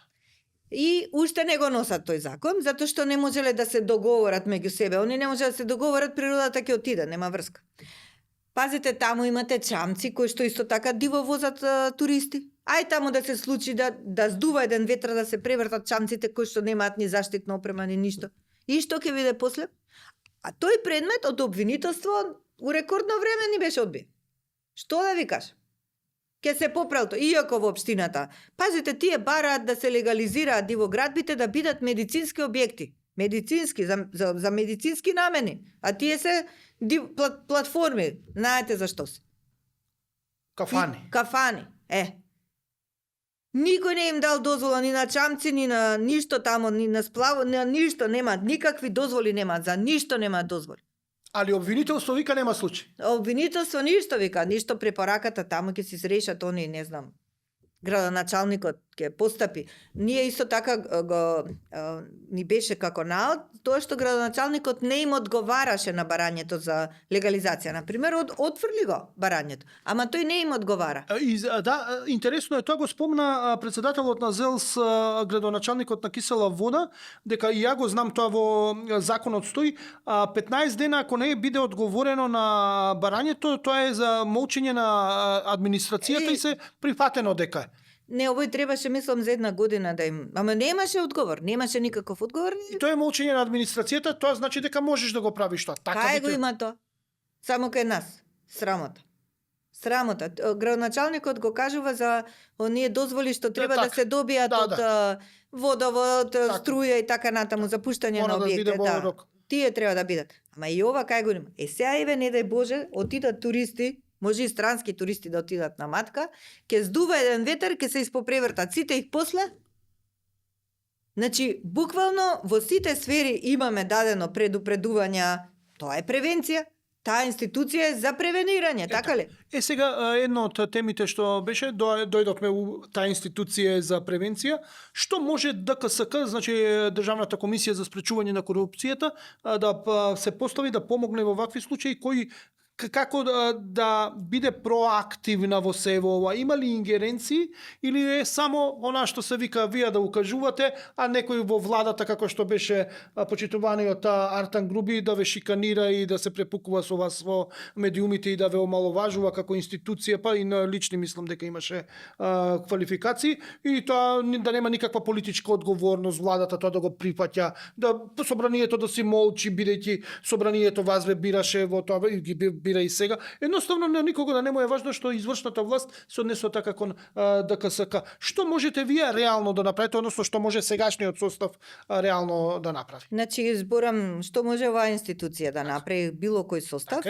И уште не го носат тој закон, затоа што не можеле да се договорат меѓу себе. Они не можеле да се договорат, природата ќе отиде, нема врска. Пазите, таму имате чамци кои што исто така диво возат туристи. Ај таму да се случи да здува еден ветар, да се превртат чамците кои што немаат ни заштитна опрема ни ништо. И што ќе биде после? А тој предмет од обвинителство у рекордно време ни беше одбиен. Што да ви кажам? Ке се поправил тоа, иако во општината. Пазите, тие бараат да се легализираат дивоградбите да бидат медицински објекти. Медицински, за медицински намени. А тие се платформи. Знаете зашто се. Кафани. Кафани. Никој не им дал дозвола ни на чамци, ни на ништо тамо, ни на сплаво, на ништо немаат, никакви дозволи немаат, за ништо немаат дозволи. Али обвинителство вика нема случај. Обвинителство ништо вика, ништо препораката таму ќе се изрешат они, не знам. Градоначалникот ќе постапи. Ние исто така ни беше како наод тоа што градоначалникот не им одговараше на барањето за легализација, на пример, отфрли го барањето, ама тој не им одговара. Да, интересно е, тоа го спомна председателот на ЗЕЛС, градоначалникот на Кисела Вода, дека и ја го знам, тоа во законот стои, 15 дена ако не биде одговорено на барањето, тоа е за молчење на администрацијата и се прифатено дека Не, овој требаше, мислам, за 1 година да им... Ама немаше одговор, немаше никаков одговор. И тоа е молчење на администрацијата, тоа значи дека можеш да го правиш тоа. Така Кај го има тоа? Само кај нас. Срамота. Срамота. Градоначалникот го кажува за оние дозволи што треба да се добијат од водовод, струја и така натаму за пуштање на објекти. Тие треба да бидат. Ама и ова кај го има? Сега еве, не дај Боже, отидат туристи, може и странски туристи да отидат на матка, ќе здува еден ветер, ќе се испопревртат сите их после. Значи, буквално во сите сфери имаме дадено предупредувања, тоа е превенција. Таа институција е за превенирање, така ли? Сега едно од темите што беше, дојдовме у таа институција за превенција, што може ДКСК, значи Државната комисија за спречување на корупцијата, да се постави да помогне во вакви случаи, кои како да биде проактивна во сево ова? Има ли ингеренции или е само она што се вика вие да укажувате, а некој во владата, како што беше почитуваниот Артан Груби, да ве шиканира и да се препукува со вас во медиумите и да ве омаловажува како институција, па и на лични мислам дека имаше квалификации, и тоа да нема никаква политичка одговорност владата тоа да го прифаќа, да собранието да си молчи, бидејќи собранието вас ве бираше во тоа и ги бира и сега. Едноставно на никого да не му е важно што извршната власт се однесува така кон ДКСК. Што можете вие реално да направите, односно што може сегашниот состав реално да направи? Значи, зборам што може оваа институција да направи, било кој состав,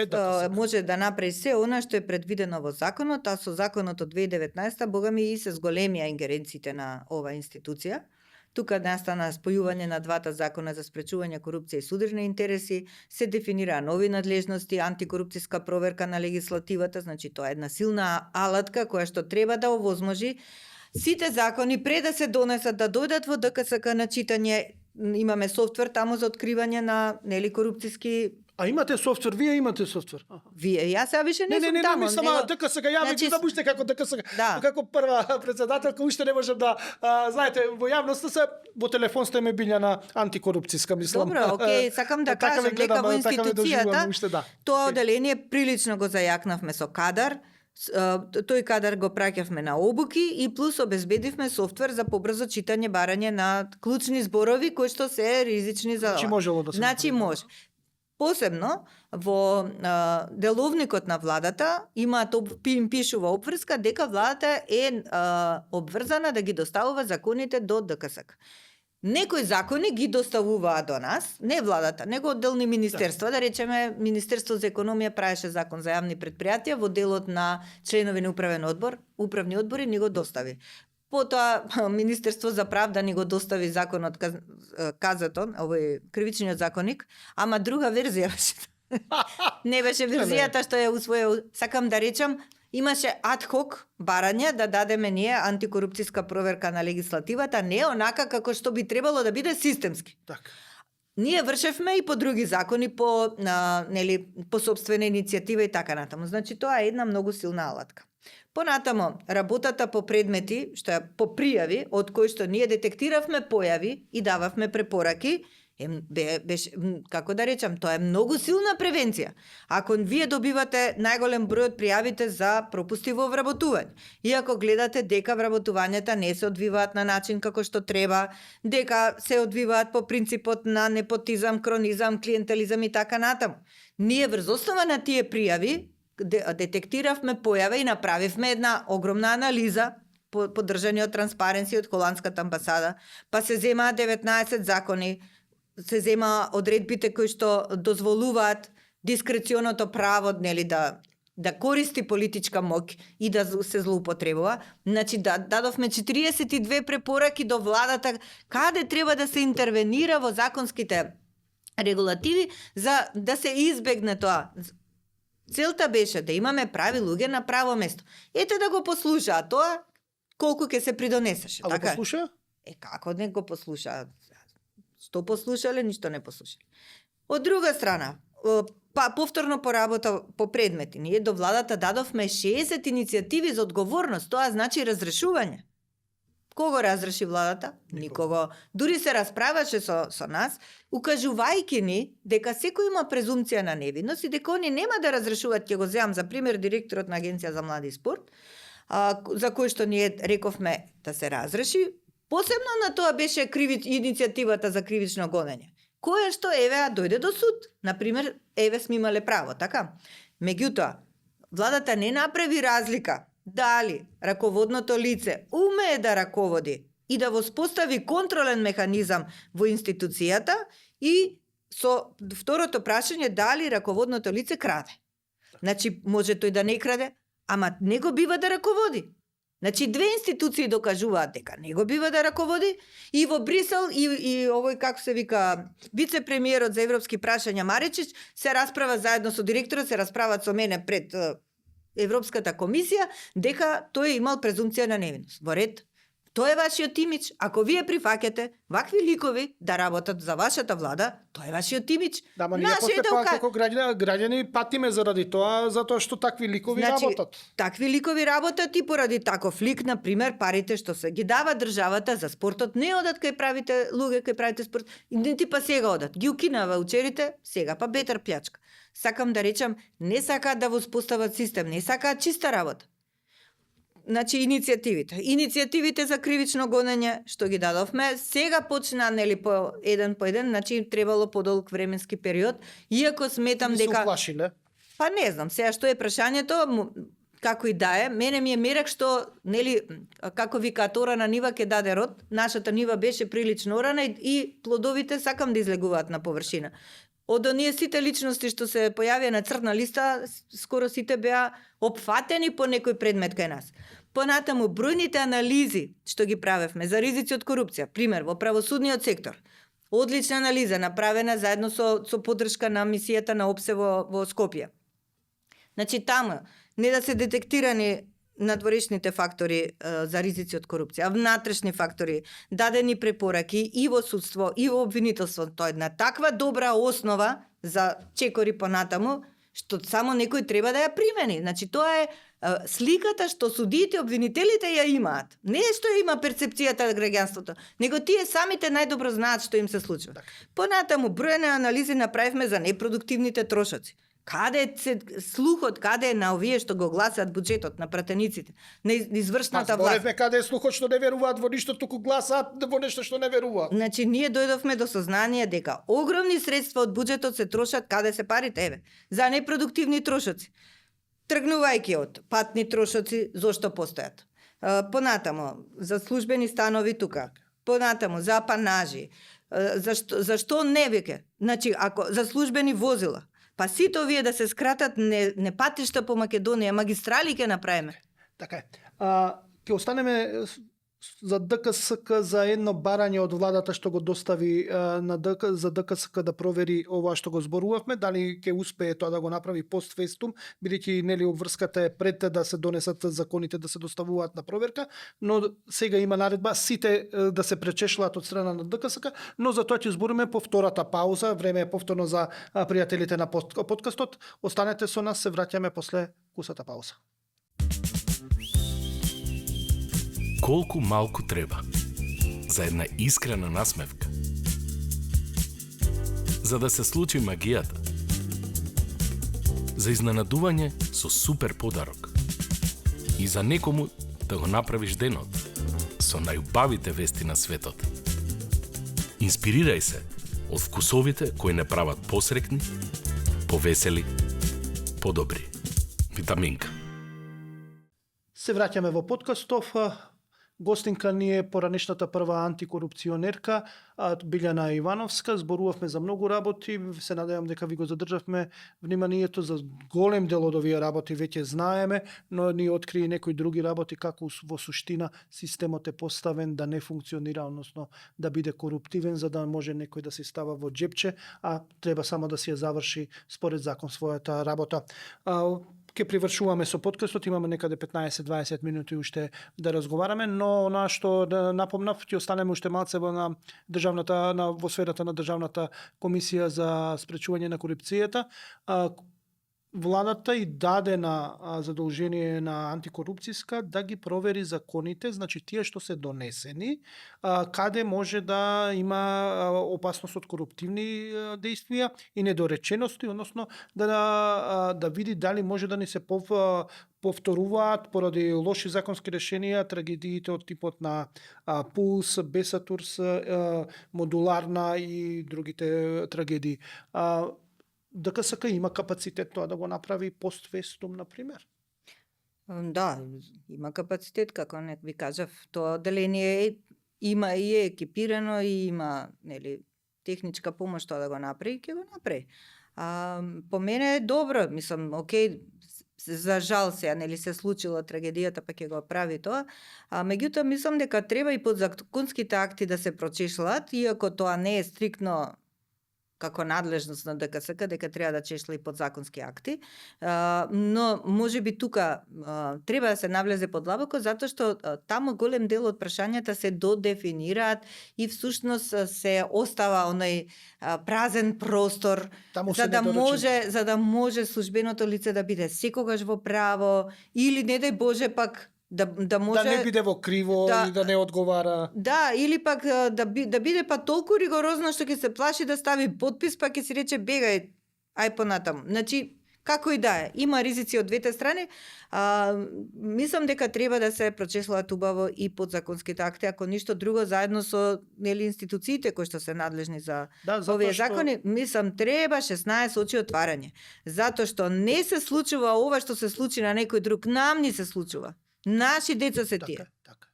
може да направи се она што е предвидено во законот, а со законот од 2019 богами и се зголемија ингеренциите на оваа институција. Тука настана спојување на двата закона за спречување корупција и судирни интереси, се дефинираа нови надлежности, антикорупцијска проверка на легислативата, значи тоа е една силна алатка која што треба да овозможи сите закони пред да се донесат да дојдат во ДКСК на читање. Имаме софтвер таму за откривање на корупцијски. А имате софтвер, вие имате софтвер. Вие, јас сега више не сум таму. Не, само ДКСК, ја ви да будете како ДКСК. Како прва председателка уште не можам да, знаете, во јавноста се во телефон сте ме билја на антикорупцијска, мислам. Добро, окей, сакам да кажам дека во институцијата тоа оделение прилично го зајакнавме со кадар. Тој кадар го праќавме на обуки и плюс обезбедивме софтвер за побрзо читање, барање на клучни зборови кои што се ризични за. Значи можело да се. Значи може. Посебно во деловникот на владата им пишува обврска дека владата е обврзана да ги доставува законите до ДКСК. Некои закони ги доставуваат до нас, не владата, него одделни министерства, да речеме Министерство за економија правеше закон за јавни предпријатија, во делот на членови на управни одбори ни го достави. Потоа Министерство за правда ни го достави законот казатон, овој кривичниот законник, ама друга верзија беше. Не беше верзијата што ја усвоил. Сакам да речам, имаше адхок барање да дадеме ние антикорупцијска проверка на легислативата, не онака како што би требало да биде системски. Така. Ние вршевме и по други закони, по собствена иницијатива и така натаму. Значи тоа е една многу силна алатка. Понатамо, работата по предмети, што е по пријави, од кои што ние детектиравме појави и дававме препораки, беше, како да речам, тоа е многу силна превенција. Ако вие добивате најголем број од пријавите за пропусти во вработување, и ако гледате дека вработувањата не се одвиваат на начин како што треба, дека се одвиваат по принципот на непотизам, кронизам, клиентелизам и така натаму, ние врз основа на тие пријави детектиравме појава и направивме една огромна анализа поддржани од Transparency од холандската амбасада, па се земаат 19 закони, се зема одредбите кои што дозволуваат дискреционото право, нели, да користи политичка моќ и да се злоупотребува. Значи дадовме 42 препораки до владата каде треба да се интервенира во законските регулативи за да се избегне тоа. Целта беше да имаме прави луѓе на право место. Ете да го послушаат тоа колку ќе се придонесеше. А го послуша? Како не го послуша? 100 послушале, ништо не послушале. Од друга страна, повторно поработа по предмети. Ние до владата дадовме 60 иницијативи за одговорност. Тоа значи разрешување. Кого разреши владата? Никого. Дури се расправаше со нас, укажувајќи ни дека секој има презумпција на невинност и дека они нема да разрешуваат. Ќе го земам за пример директорот на Агенција за млади и спорт, за кој што ние рековме да се разреши. Посебно на тоа беше иницијативата за кривично гонење, која што дојде до суд. Например, сме имале право, така? Меѓутоа, владата не направи разлика дали раководното лице умее да раководи и да воспостави контролен механизам во институцијата и со второто прашање дали раководното лице краде. Значи, може тој да не краде, ама не го бива да раководи. Значи, две институции докажуваат дека не го бива да раководи и во Брисел и овој, како се вика, вице-премиерот за европски прашања Маричич се расправа заедно со директорот, се расправат со мене пред Европската комисија дека тој имал презумпција на невинност. Во ред, тоа е вашиот имидж. Ако вие прифаќате вакви ликови да работат за вашата влада, тоа е вашиот имидж. Да, ма ние после како граѓани патиме заради тоа, затоа што такви ликови работат. Такви ликови работат и поради таков лик, на пример, парите што се ги дава државата за спортот не одат кај правите луѓе, кај правите спорт, нити па сега одат. Ги укина ваучерите, сега па бетер плячка. Сакам да речам, не сакаат да воспостават систем, не сакаат чиста работа. Значи, иницијативите за кривично гонење што ги дадовме, сега почна, нели, по еден, значи требало подолг временски период, иако сметам дека... Се уплашиле? Па не знам, сега што е прашањето, како и да е, мене ми е мерак што, нели, како викаат, орана нива ќе даде род, нашата нива беше прилично орана и плодовите сакам да излегуваат на површина. Од оние сите личности што се појавија на црна листа, скоро сите беа опфатени по некој предмет кај нас. Понатаму, бројните анализи што ги правевме за ризици од корупција, пример, во правосудниот сектор, одлична анализа направена заедно со поддршка на мисијата на ОПСЕ во Скопје. Значи, таму, не да се детектирани надворешните фактори за ризици од корупција, а внатрешни фактори, дадени препораки и во судство, и во обвинителство. Тоа е една таква добра основа за чекори понатаму, што само некој треба да ја примени. Значи, тоа е сликата што судиите и обвинителите ја имаат. Не е што има перцепцијата на граѓанството, него тие самите најдобро знаат што им се случува. Понатаму, бројни анализи направивме за непродуктивните трошоци. Каде е слухот, каде е на овие што го гласаат буџетот, на пратениците, на извршната власт? Зборевме каде е слухот што не веруваат во ништо, туку гласаат во нешто што не веруваат. Значи, ние дојдовме до сознание дека огромни средства од буџетот се трошат каде се парите, за непродуктивни трошоци. Тргнувајќи од патни трошоци, зошто постојат. Понатамо, за службени станови тука. Понатамо, за апанажи. Зашто не веќе? Значи, ако за службени возила, па сите овие да се скратат не патишта по Македонија, магистрали ќе направиме. Така е. Ќе останеме за ДКСК за едно барање од владата што го достави за ДКСК да провери ова што го зборувавме, дали ќе успее тоа да го направи постфестум, бидејќи нели обврската е пред да се донесат законите да се доставуваат на проверка, но сега има наредба сите да се пречешуваат од страна на ДКСК, но за тоа ќе збориме по втората пауза, време е повторно за пријателите на подкастот. Останете со нас, се враќаме после кусата пауза. колку малку треба за една искрена насмевка, за да се случи магијата, за изненадување со супер подарок и за некому да го направиш денот со најубавите вести на светот. Инспирирај се од вкусовите кои не прават посрекни, повесели, подобри. Витаминка. Се враќаме во подкастов. Гостинка ни е поранешната прва антикорупционерка Билјана Ивановска. Зборувавме за многу работи. Се надевам дека ви го задржавме вниманието. За голем дел од овие работи веќе знаеме, но ни открии некои други работи како во суштина системот е поставен да не функционира, односно да биде коруптивен, за да може некој да се става во џепче, а треба само да си ја заврши според закон својата работа. Ке привршуваме со подкастот, имаме некаде 15-20 минути уште да разговараме, но она што да напомнав, ќе останеме уште малце во сферата на Државната комисија за спречување на корупцијата. Владата и даде на задолжение на антикорупцијска да ги провери законите, значи тие што се донесени, каде може да има опасност од коруптивни действија и недоречености, односно да види дали може да ни се повторуваат поради лоши законски решенија трагедиите од типот на Пулс, Бесатурс, Модуларна и другите трагедии. ДКСК има капацитет тоа да го направи постфестум, например? Да, има капацитет, како не ви кажав, тоа одделение има и е екипирано и има, нели, техничка помош тоа да го направи, ќе го направи. По мене е добро, мислам, окей, за жал сега, нели, се случила трагедијата, па ќе го прави тоа. Меѓутоа, мислам дека треба и подзаконските акти да се прочешлат, иако тоа не е стриктно како надлежност на ДКСК, дека треба да чешла и подзаконски акти, но може би тука треба да се навлезе подлабоко, затоа што таму голем дел од прашањата се додефинираат и всушност се остава оној празен простор за да може службеното лице да биде секогаш во право или не дај Боже пак да може да не биде во криво или да не одговара. Да, или пак да биде па толку ригорозно што ќе се плаши да стави подпис, па ќе си рече бегај, ај понатаму. Значи, како и да е, има ризици од двете страни. Мислам дека треба да се прочеслаат убаво и подзаконските акти, ако ништо друго, заедно со институциите кои што се надлежни за овие закони, мислам треба 16 очи отварање. Затоа што не се случува ова што се случи на некој друг, нам ни се случува. Наши деца се тие. Така.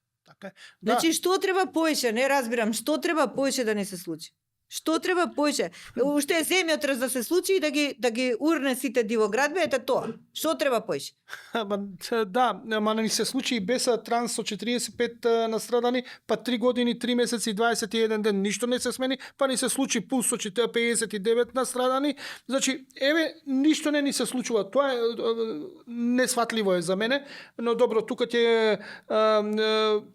Значи, што треба поише? Не разбирам, што треба поише да не се случи? Што треба поише? Уште е земјотрес да се случи и да ги урне сите дивоградби, ете тоа. Што треба поише? Да, ама не се случи и Беса Транс со 45 настрадани, па 3 години, 3 месеци и 21 ден ништо не се смени, па ни се случи Пулс со 59 настрадани. Значи, ништо не ни се случува. Тоа е несватливо е за мене, но добро, тука ќе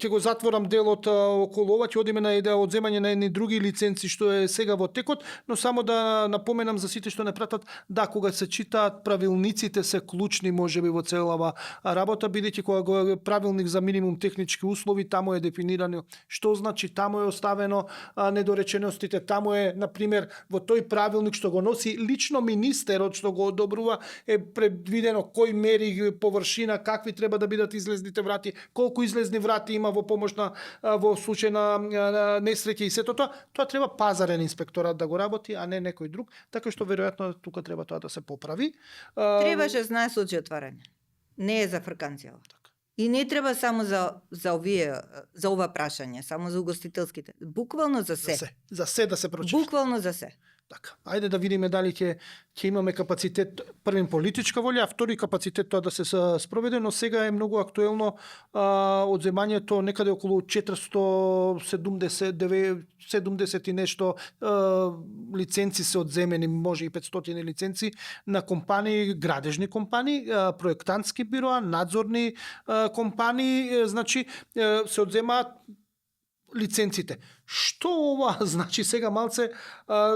го затворам делот околу ова, ќе одиме на одземање на едни други лиценци што е сега во текот, но само да напоменам за сите што не пратат, да, кога се читаат правилниците се клучни можеби во целава работа, бидејќи кога го е правилник за минимум технички услови, таму е дефинирано што значи, таму е оставено недореченостите, таму е, например, во тој правилник што го носи лично министерот што го одобрува, е предвидено кој мери површина, какви треба да бидат излезните врати, колку излезни врати има во помош на во случај на несреќа и сето тоа треба пазарен инспекторат да го работи, а не некој друг, така што веројатно тука треба тоа да се поправи. Треба 16 очи отварање. Не е за фрканција. И не треба само за ова прашање, само за угостителските. Буквално за се. За се да се прочита. Буквално за се. Така, ајде да видиме дали ќе имаме капацитет, првен политичка волја, а втори капацитет тоа да се спроведе, но сега е многу актуелно одземањето некаде околу 470 и нешто лиценци се одземени, може и 500 лиценци на компании, градежни компании, проектантски бироа, надзорни компании, значи се одземаат лиценците. Што ова значи сега малце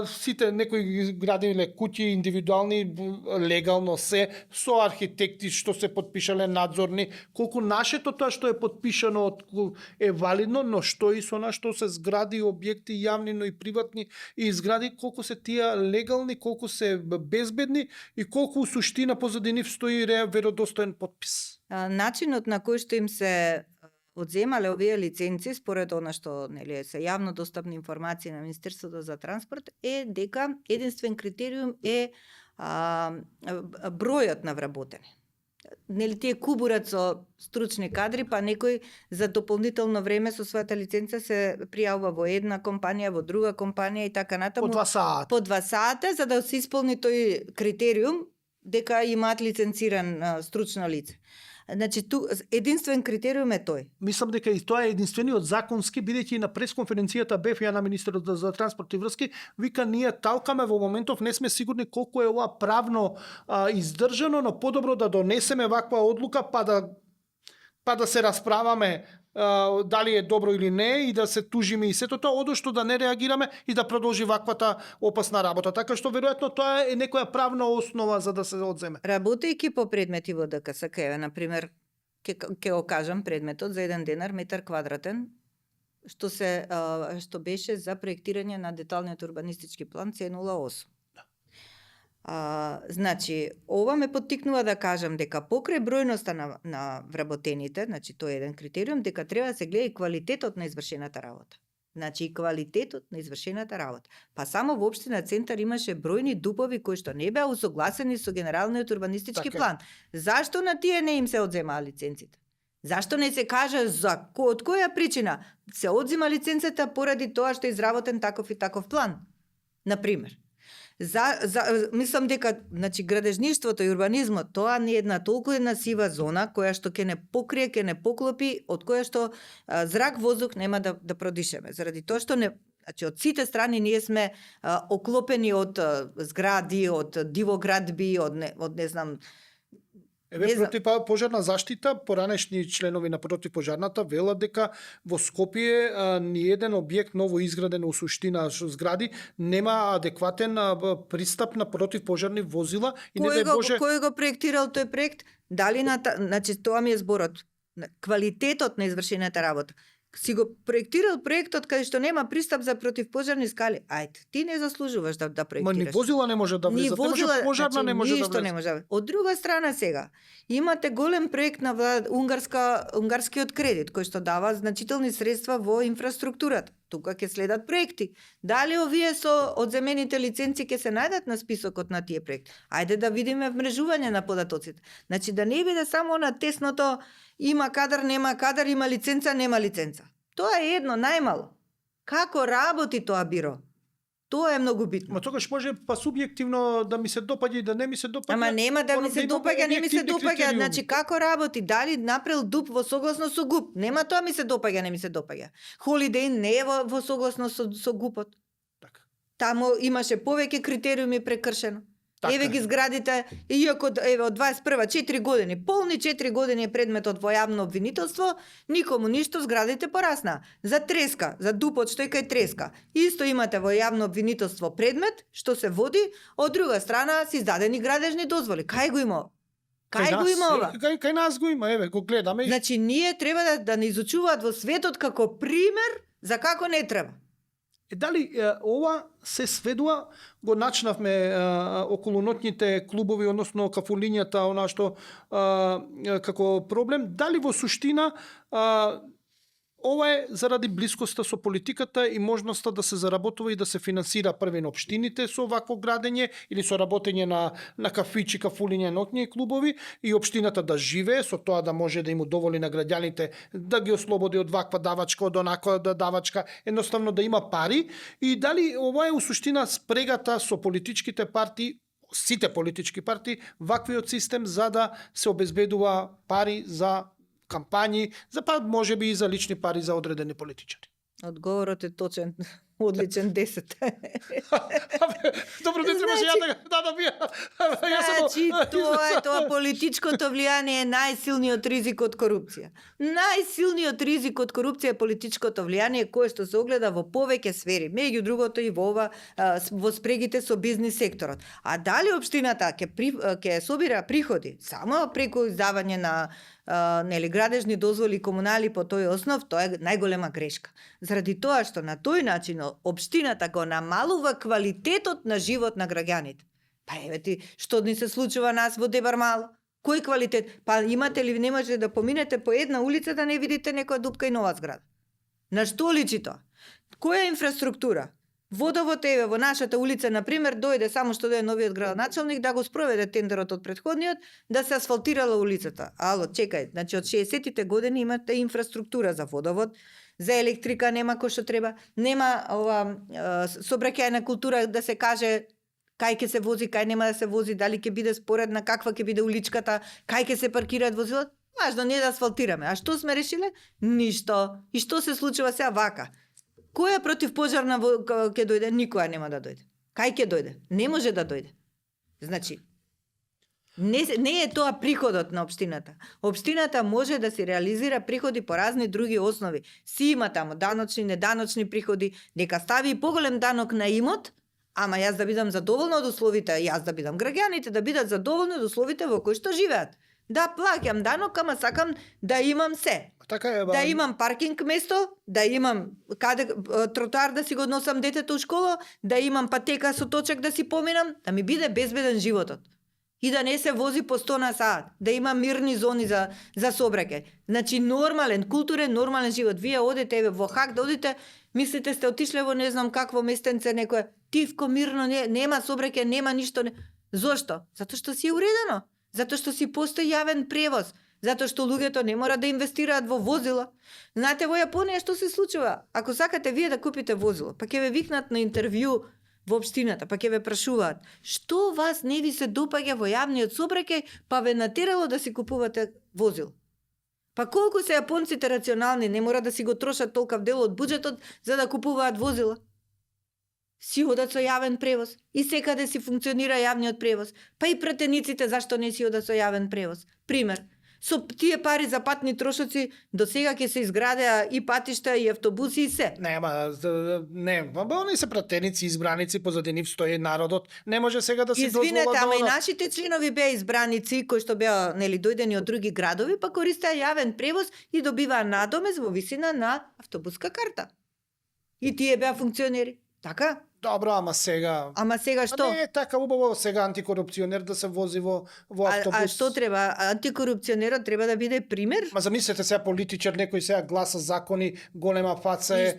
сите некои градиле куќи индивидуални легално се со архитекти што се подпишале надзорни, колку нашето тоа што е подпишано е валидно, но што и со нашто се згради, објекти јавни, но и приватни и згради, колку се тие легални, колку се безбедни и колку у суштина позади нив стои веродостоен подпис. Начинот на кој што им се одземале овие лиценци, според она што се јавно достапни информации на Министерството за транспорт, е дека единствен критериум е бројот на вработени. Тие кубурат со стручни кадри, па некој за дополнително време со својата лиценца се пријавува во една компанија, во друга компанија и така натаму. По 2 сата. По 2 сата, за да се исполни тој критериум дека имаат лиценциран стручно лице. Значи, единствен критериум е тој. Мислам дека и тоа е единствениот законски, бидејќи на пресконференцијата бев ја на министерот за транспорт и врски, вика ние талкаме во моментов, не сме сигурни колку е ова правно издржано, но подобро да донесеме ваква одлука, па да се расправаме дали е добро или не и да се тужиме и сето тоа, одошто да не реагираме и да продолжи ваквата опасна работа. Така што веројатно тоа е некоја правна основа за да се одземе. Работејќи по предмети во ДКСК, например, ќе го кажам предметот за 1 денар метар квадратен, што беше за проектирање на деталниот урбанистички план C08. Значи, ова ме поттикнува да кажам дека покрај бројноста на вработените, значи тоа е еден критериум, дека треба да се гледа и квалитетот на извршената работа. Значи и квалитетот на извршената работа. Па само во општина Центар имаше бројни дупови кои што не беа усогласени со генералниот урбанистички план. Зашто на тие не им се одземаа лиценците? Зашто не се каже од која причина се одзема лиценцата поради тоа што е изработен таков и таков план? Например. Мислам дека градежништвото и урбанизмот тоа не е една толку една сива зона која што ќе не покрие, ќе не поклопи, од која што зрак, воздух нема да продишеме. Заради тоа што од сите страни ние сме оклопени од згради, од дивоградби, од не знам. Противпожарна заштита, поранешни членови на противпожарната велат дека во Скопје ниеден објект ново изграден у суштина згради нема адекватен пристап на противпожарни возила и не дај Боже. Кој го проектирал тој проект? Дали значи тоа ми е зборот. Квалитетот на извршената работа. Си го проектирал проектот каде што нема пристап за противпожарни скали. Ајде, ти не заслужуваш да проектираш. Ма ни возила не може да влезат, не може пожарна не може да влезе. Не може. Од друга страна сега, имате голем проект на унгарскиот кредит кој што дава значителни средства во инфраструктурата. Тука ќе следат проекти. Дали овие со одземените лиценци ќе се најдат на списокот на тие проекти? Ајде да видиме вмрежување на податоците. Значи да не биде само на тесното има кадар, нема кадар, има лиценца, нема лиценца. Тоа е едно најмало. Како работи тоа биро? Тоа е многу битно. Ма тогаш може па субјективно да ми се допаѓа и да не ми се допаѓа. Ама нема да ми се допаѓа, не ми се допаѓа. Значи како работи? Дали направил ДУП во согласно со ГУП? Нема тоа ми се допаѓа, не ми се допаѓа. Холидеј не е во согласно со ГУПот. Така. Таму имаше повеќе критериуми прекршено. Така. Еве ги зградите, иако од 21 4 години, полни 4 години е предметот во јавно обвинителство, никому ништо, зградите порасна. За треска, за ДУПот што е кај треска. Исто имате во јавно обвинителство предмет што се води, од друга страна се издадени градежни дозволи. Кај го има? Кај го има ова? Кај нас го има, еве, го гледаме. Значи ние треба да не изучуваат во светот како пример за како не треба. Дали ова се сведува, го начнавме околу ноќните клубови, односно кафулињата, она што како проблем, дали во суштина ова е заради блискоста со политиката и можноста да се заработува и да се финансира први на општините со вакво градење или со работење на кафичи, кафулиња, ноќни клубови и општината да живее со тоа да може да им удоволи на граѓаните да ги ослободи од ваква давачка, од онаква давачка, едноставно да има пари и дали ова е у суштина спрегата со политичките партии, сите политички партии, ваквиот систем за да се обезбедува пари за кампањи, за можеби и за лични пари за одредени политичари. Одговорот е точен. одличен 10. Добро, не требаше ја да бија. Значи, тоа политичкото влијание е најсилниот ризик од корупција. Најсилниот ризик од корупција е политичкото влијание кое што се огледа во повеќе сфери, меѓу другото и во ова во спрегите со бизнис секторот. А дали општината ќе собира приходи само преку издавање на градежни дозволи и комунали по тој основ, тоа е најголема грешка. Заради тоа што на тој начин општината го намалува квалитетот на живот на граѓаните. Па еве ти, што ни се случува нас во Дебар мало? Кој квалитет? Па имате ли, не можете да поминете по една улица да не видите некоја дупка и нова зграда? На што личи тоа? Која инфраструктура? Водовод еве во нашата улица, например, дојде само што дојде новиот градоначалник да го спроведе тендерот од претходниот, да се асфалтирала улицата. Ало, чекај, значи од 60-тите години имате инфраструктура за водовод, за електрика нема кој што треба, нема сообраќајна култура да се каже кај ќе се вози, кај нема да се вози, дали ќе биде споредна, каква ќе биде уличката, кај ќе се паркираат возила. Важно не да асфалтираме. А што сме решиле? Ништо. И што се случува сега вака? Која противпожарна ќе дојде? Никоја нема да дојде. Кај ќе дојде? Не може да дојде. Значи, не е тоа приходот на општината. Општината може да си реализира приходи по разни други основи. Си има таму даночни, неданочни приходи, дека стави и поголем данок на имот, ама јас да бидам задоволна од условите, јас да бидам граѓаните да бидат задоволни од условите во кои што живеат. Да плаќам данок, ама сакам да имам се. Така е, да имам паркинг место, да имам каде тротоар да си го носам детето у школа, да имам патека со точак да си поминам, да ми биде безбеден животот. И да не се вози по 100 на сат, да има мирни зони за сообраќај. Значи нормален, културен, нормален живот. Вие одите еве во Хак да одите, мислите сте отишле во не знам какво местенце некое тивко, мирно, нема сообраќај, нема ништо. Зошто? Затоа што си е уредено. Затоа што си постои јавен превоз. Затоа што луѓето не мора да инвестираат во возила. Знаете, во Јапонија што се случува? Ако сакате вие да купите возило, па ќе ве викнат на интервју во општината, па ќе ве прашуваат што вас не ви се допаѓа во јавниот сообраќај, па ве натерало да си купувате возило. Па колку се јапонците рационални, не мора да си го трошат толков дел од буџетот за да купуваат возила. Си одат со јавен превоз и секаде си функционира јавниот превоз. Па и пратениците зашто не си одат со јавен превоз? Пример. Со тие пари за патни трошоци до сега ќе се изградеа и патишта и автобуси и се. Не, они се пратеници, избраници, позади нив стои народот. Не може сега да се дозвола. Извинете, ама и нашите членови беа избраници кои што беа дојдени од други градови, па користеа јавен превоз и добиваа надомез во висина на автобуска карта. И тие беа функционери. Така? Добро, ама сега што? Не е така убаво сега антикорупционер да се вози во автобус. А што треба? Антикорупционерот треба да биде пример? Ма замислете сега политичар, некој сега гласа закони, голема фаца е.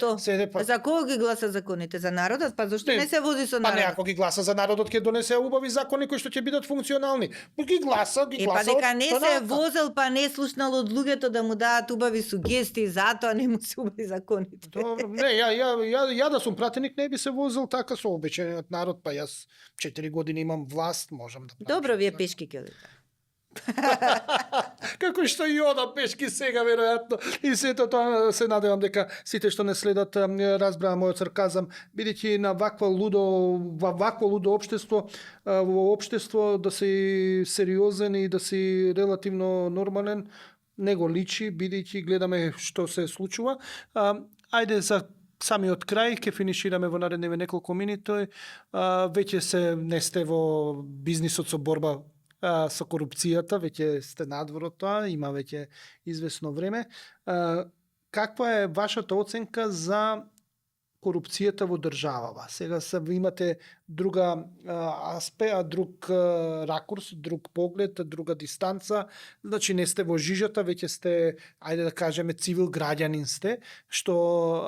За кого ги гласа законите? За народот? Па зашто не се вози со народот? Па не, ако ги гласа за народот ќе донесе убави закони кои што ќе бидат функционални. Ги гласа. Па дека не се возел, па не слушнал од луѓето да му даат убави сугестии, затоа не му се убави законите. Добро, не, ја да сум пратеник не би се возил така со обичајниот народ, па јас 4 години имам власт, можам да правам. Добро, вие пешки ќе одите. Како што и одам пешки сега, веројатно. И сето тоа се надевам дека сите што не следат разбраа мојот сарказам, бидејќи на вакво лудо општество, во општество да си сериозен и да си релативно нормален, не го личи, бидејќи гледаме што се случува. Ајде за самиот крај, ќе финишираме во наредниве неколку минути. Веќе не сте во бизнисот со борба со корупцијата, веќе сте надвор од тоа, има веќе известно време. Каква е вашата оценка за корупцијата во државава? Сега имате друга друг ракурс, друг поглед, друга дистанца. Значи не сте во жижата, веќе сте, ајде да кажеме, цивил граѓанин сте, што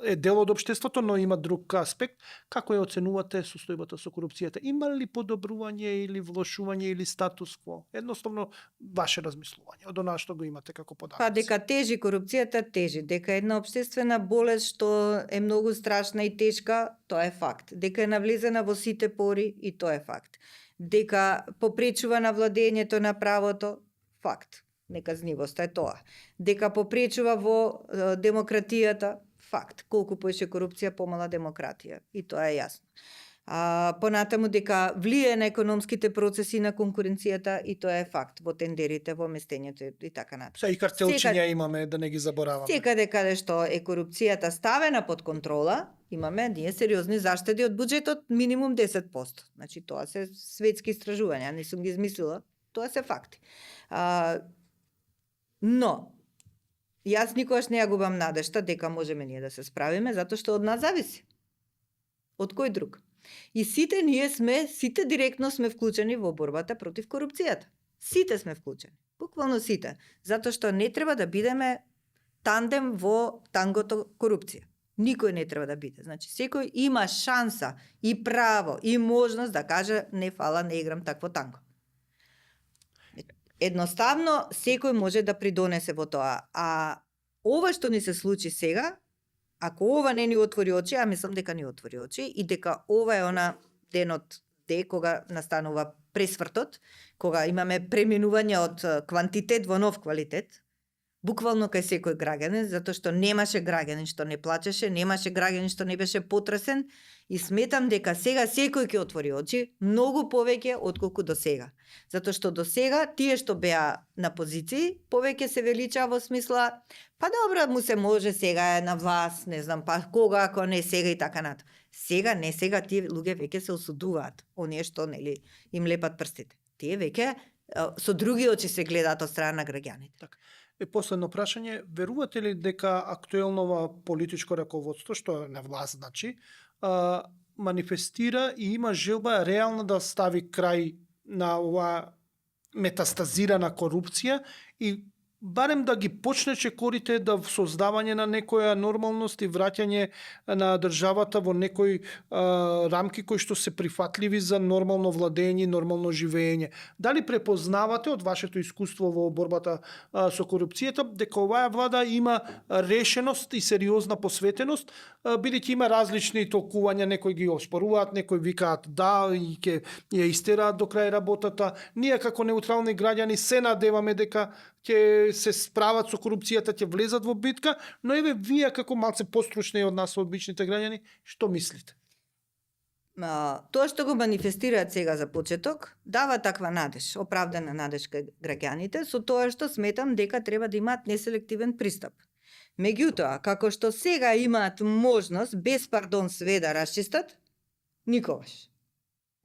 е дел од општеството, но има друг аспект. Како ја оценувате состојбата со корупцијата? Има ли подобрување или влошување или статус кво? Едноставно ваше размислување од она што го имате како податоци. Па дека тежи корупцијата, тежи. Дека една општествена болест што е многу страшна и тешка, тоа е факт. Дека е навлезена во сите пори, и тоа е факт. Дека попречува на владењето на правото, факт. Неказнивост е тоа. Дека попречува во демократијата, факт. Колку поише корупција, помала демократија. И тоа е јасно. Понатаму дека влие на економските процеси на конкуренцијата и тоа е факт во тендерите, во местењето и така натаму. Са и картелчиња имаме, да не ги забораваме. Секаде каде што е корупцијата ставена под контрола, имаме ние сериозни заштеди од буџетот, минимум 10%. Значи тоа се светски истражувања, не сум ги измислила, тоа се факти. Но јас никогаш не ја губам надежта дека можеме ние да се справиме, затоа што од нас зависи. Од кој друг? И сите ние сите директно сме вклучени во борбата против корупцијата. Сите сме вклучени. Буквално сите. Затоа што не треба да бидеме тандем во тангото корупција. Никој не треба да биде. Значи, секој има шанса и право и можност да каже не фала, не играм такво танго. Едноставно, секој може да придонесе во тоа. А ова што ни се случи сега, ако ова не ни отвори очи, а мислам дека ни отвори очи, и дека ова е она денот кога настанува пресвртот, кога имаме преминување од квантитет во нов квалитет, буквално кај секој граѓанин, затоа што немаше граѓанин што не плачеше, немаше граѓанин што не беше потресен, и сметам дека сега секој ќе отвори очи многу повеќе отколку до сега. Затоа што до сега тие што беа на позиции повеќе се величаа во смисла па добро, му се може, сега е на власт, не знам, па кога ако не сега и така натаму. Сега не сега тие луѓе веќе се осудуваат, оние што нели им лепат прстите. Тие веќе со други очи се гледаат од страна на граѓаните. Така. Последно прашање, верувате ли дека актуелново политичко раководство, што е на власт, значи, манифестира и има желба реално да стави крај на ова метастазирана корупција и барем да ги почне чекорите да создавање на некоја нормалност и враќање на државата во некои рамки кои што се прифатливи за нормално владење, нормално живење. Дали препознавате од вашето искуство во борбата со корупцијата дека оваа влада има решеност и сериозна посветеност, бидејќи има различни толкувања, некои ги оспоруваат, некои викаат да и ќе ја истераат до крај работата. Ние како неутрални граѓани се надеваме дека ќе се справат со корупцијата, ќе влезат во битка, но еве вие како малце постручни од нас, обичните граѓани, што мислите? Тоа што го манифестираат сега за почеток, дава таква надеж, оправдана надеж кај граѓаните, со тоа што сметам дека треба да имаат неселективен пристап. Меѓутоа, како што сега имаат можност без пардон све да расчистат, никогаш.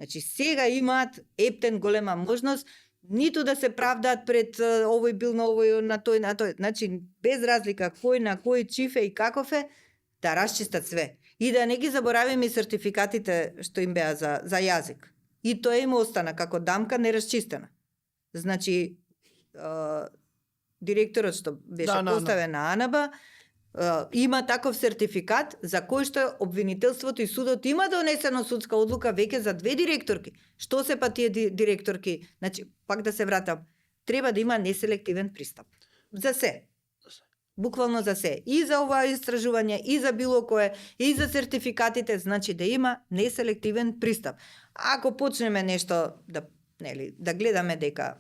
Значи сега имаат ептен голема можност ниту да се правдаат пред овој бил на овој, на тој. Значи, без разлика кој на кој чиф е и каков е, да расчистат све. И да не ги заборавиме и сертификатите што им беа за јазик. И тоа им остана како дамка нерасчистена. Значи, директорот што беше поставен на АНБ, има таков сертификат за кој што обвинителството и судот има донесено судска одлука веќе за 2 директорки. Што се па тие директорки? Значи, пак да се вратам, треба да има неселективен пристап. За се. Буквално за се. И за ова истражување, и за било кое, и за сертификатите, значи да има неселективен пристап. Ако почнеме нешто да гледаме дека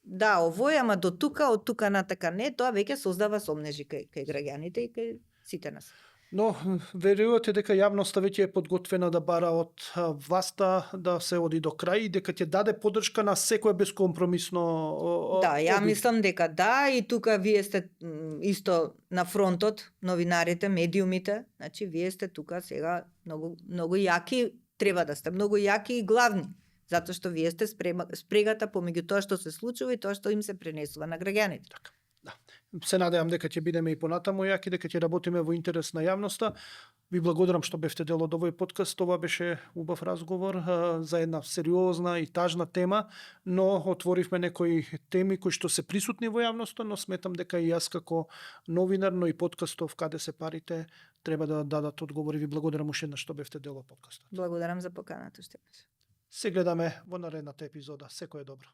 да, овој, ама до тука, од тука натака не, тоа веќе создава сомнежи кај граѓаните и кај сите нас. Но верувате дека јавноста веќе е подготвена да бара од власта да се оди до крај и дека ќе даде поддршка на секое бескомпромисно? Да, ја мислам дека да, и тука вие сте исто на фронтот, новинарите, медиумите, значи вие сте тука сега многу јаки, треба да сте многу јаки и главни. Затоа што вие сте спрегата помеѓу тоа што се случува и тоа што им се пренесува на граѓаните. Така, да. Се надевам дека ќе бидеме и понатаму јаки, дека ќе работиме во интерес на јавноста. Ви благодарам што бевте дел од овој подкаст. Ова беше убав разговор за една сериозна и тажна тема, но отворивме некои теми кои што се присутни во јавноста, но сметам дека и јас како новинар, но и подкастов Каде се парите треба да дадат одговори. Ви благодарам уште еднаш што бевте дел од подкастот. Благодарам за поканата, Штепан. Се гледаме во наредната епизода. Секој е добро.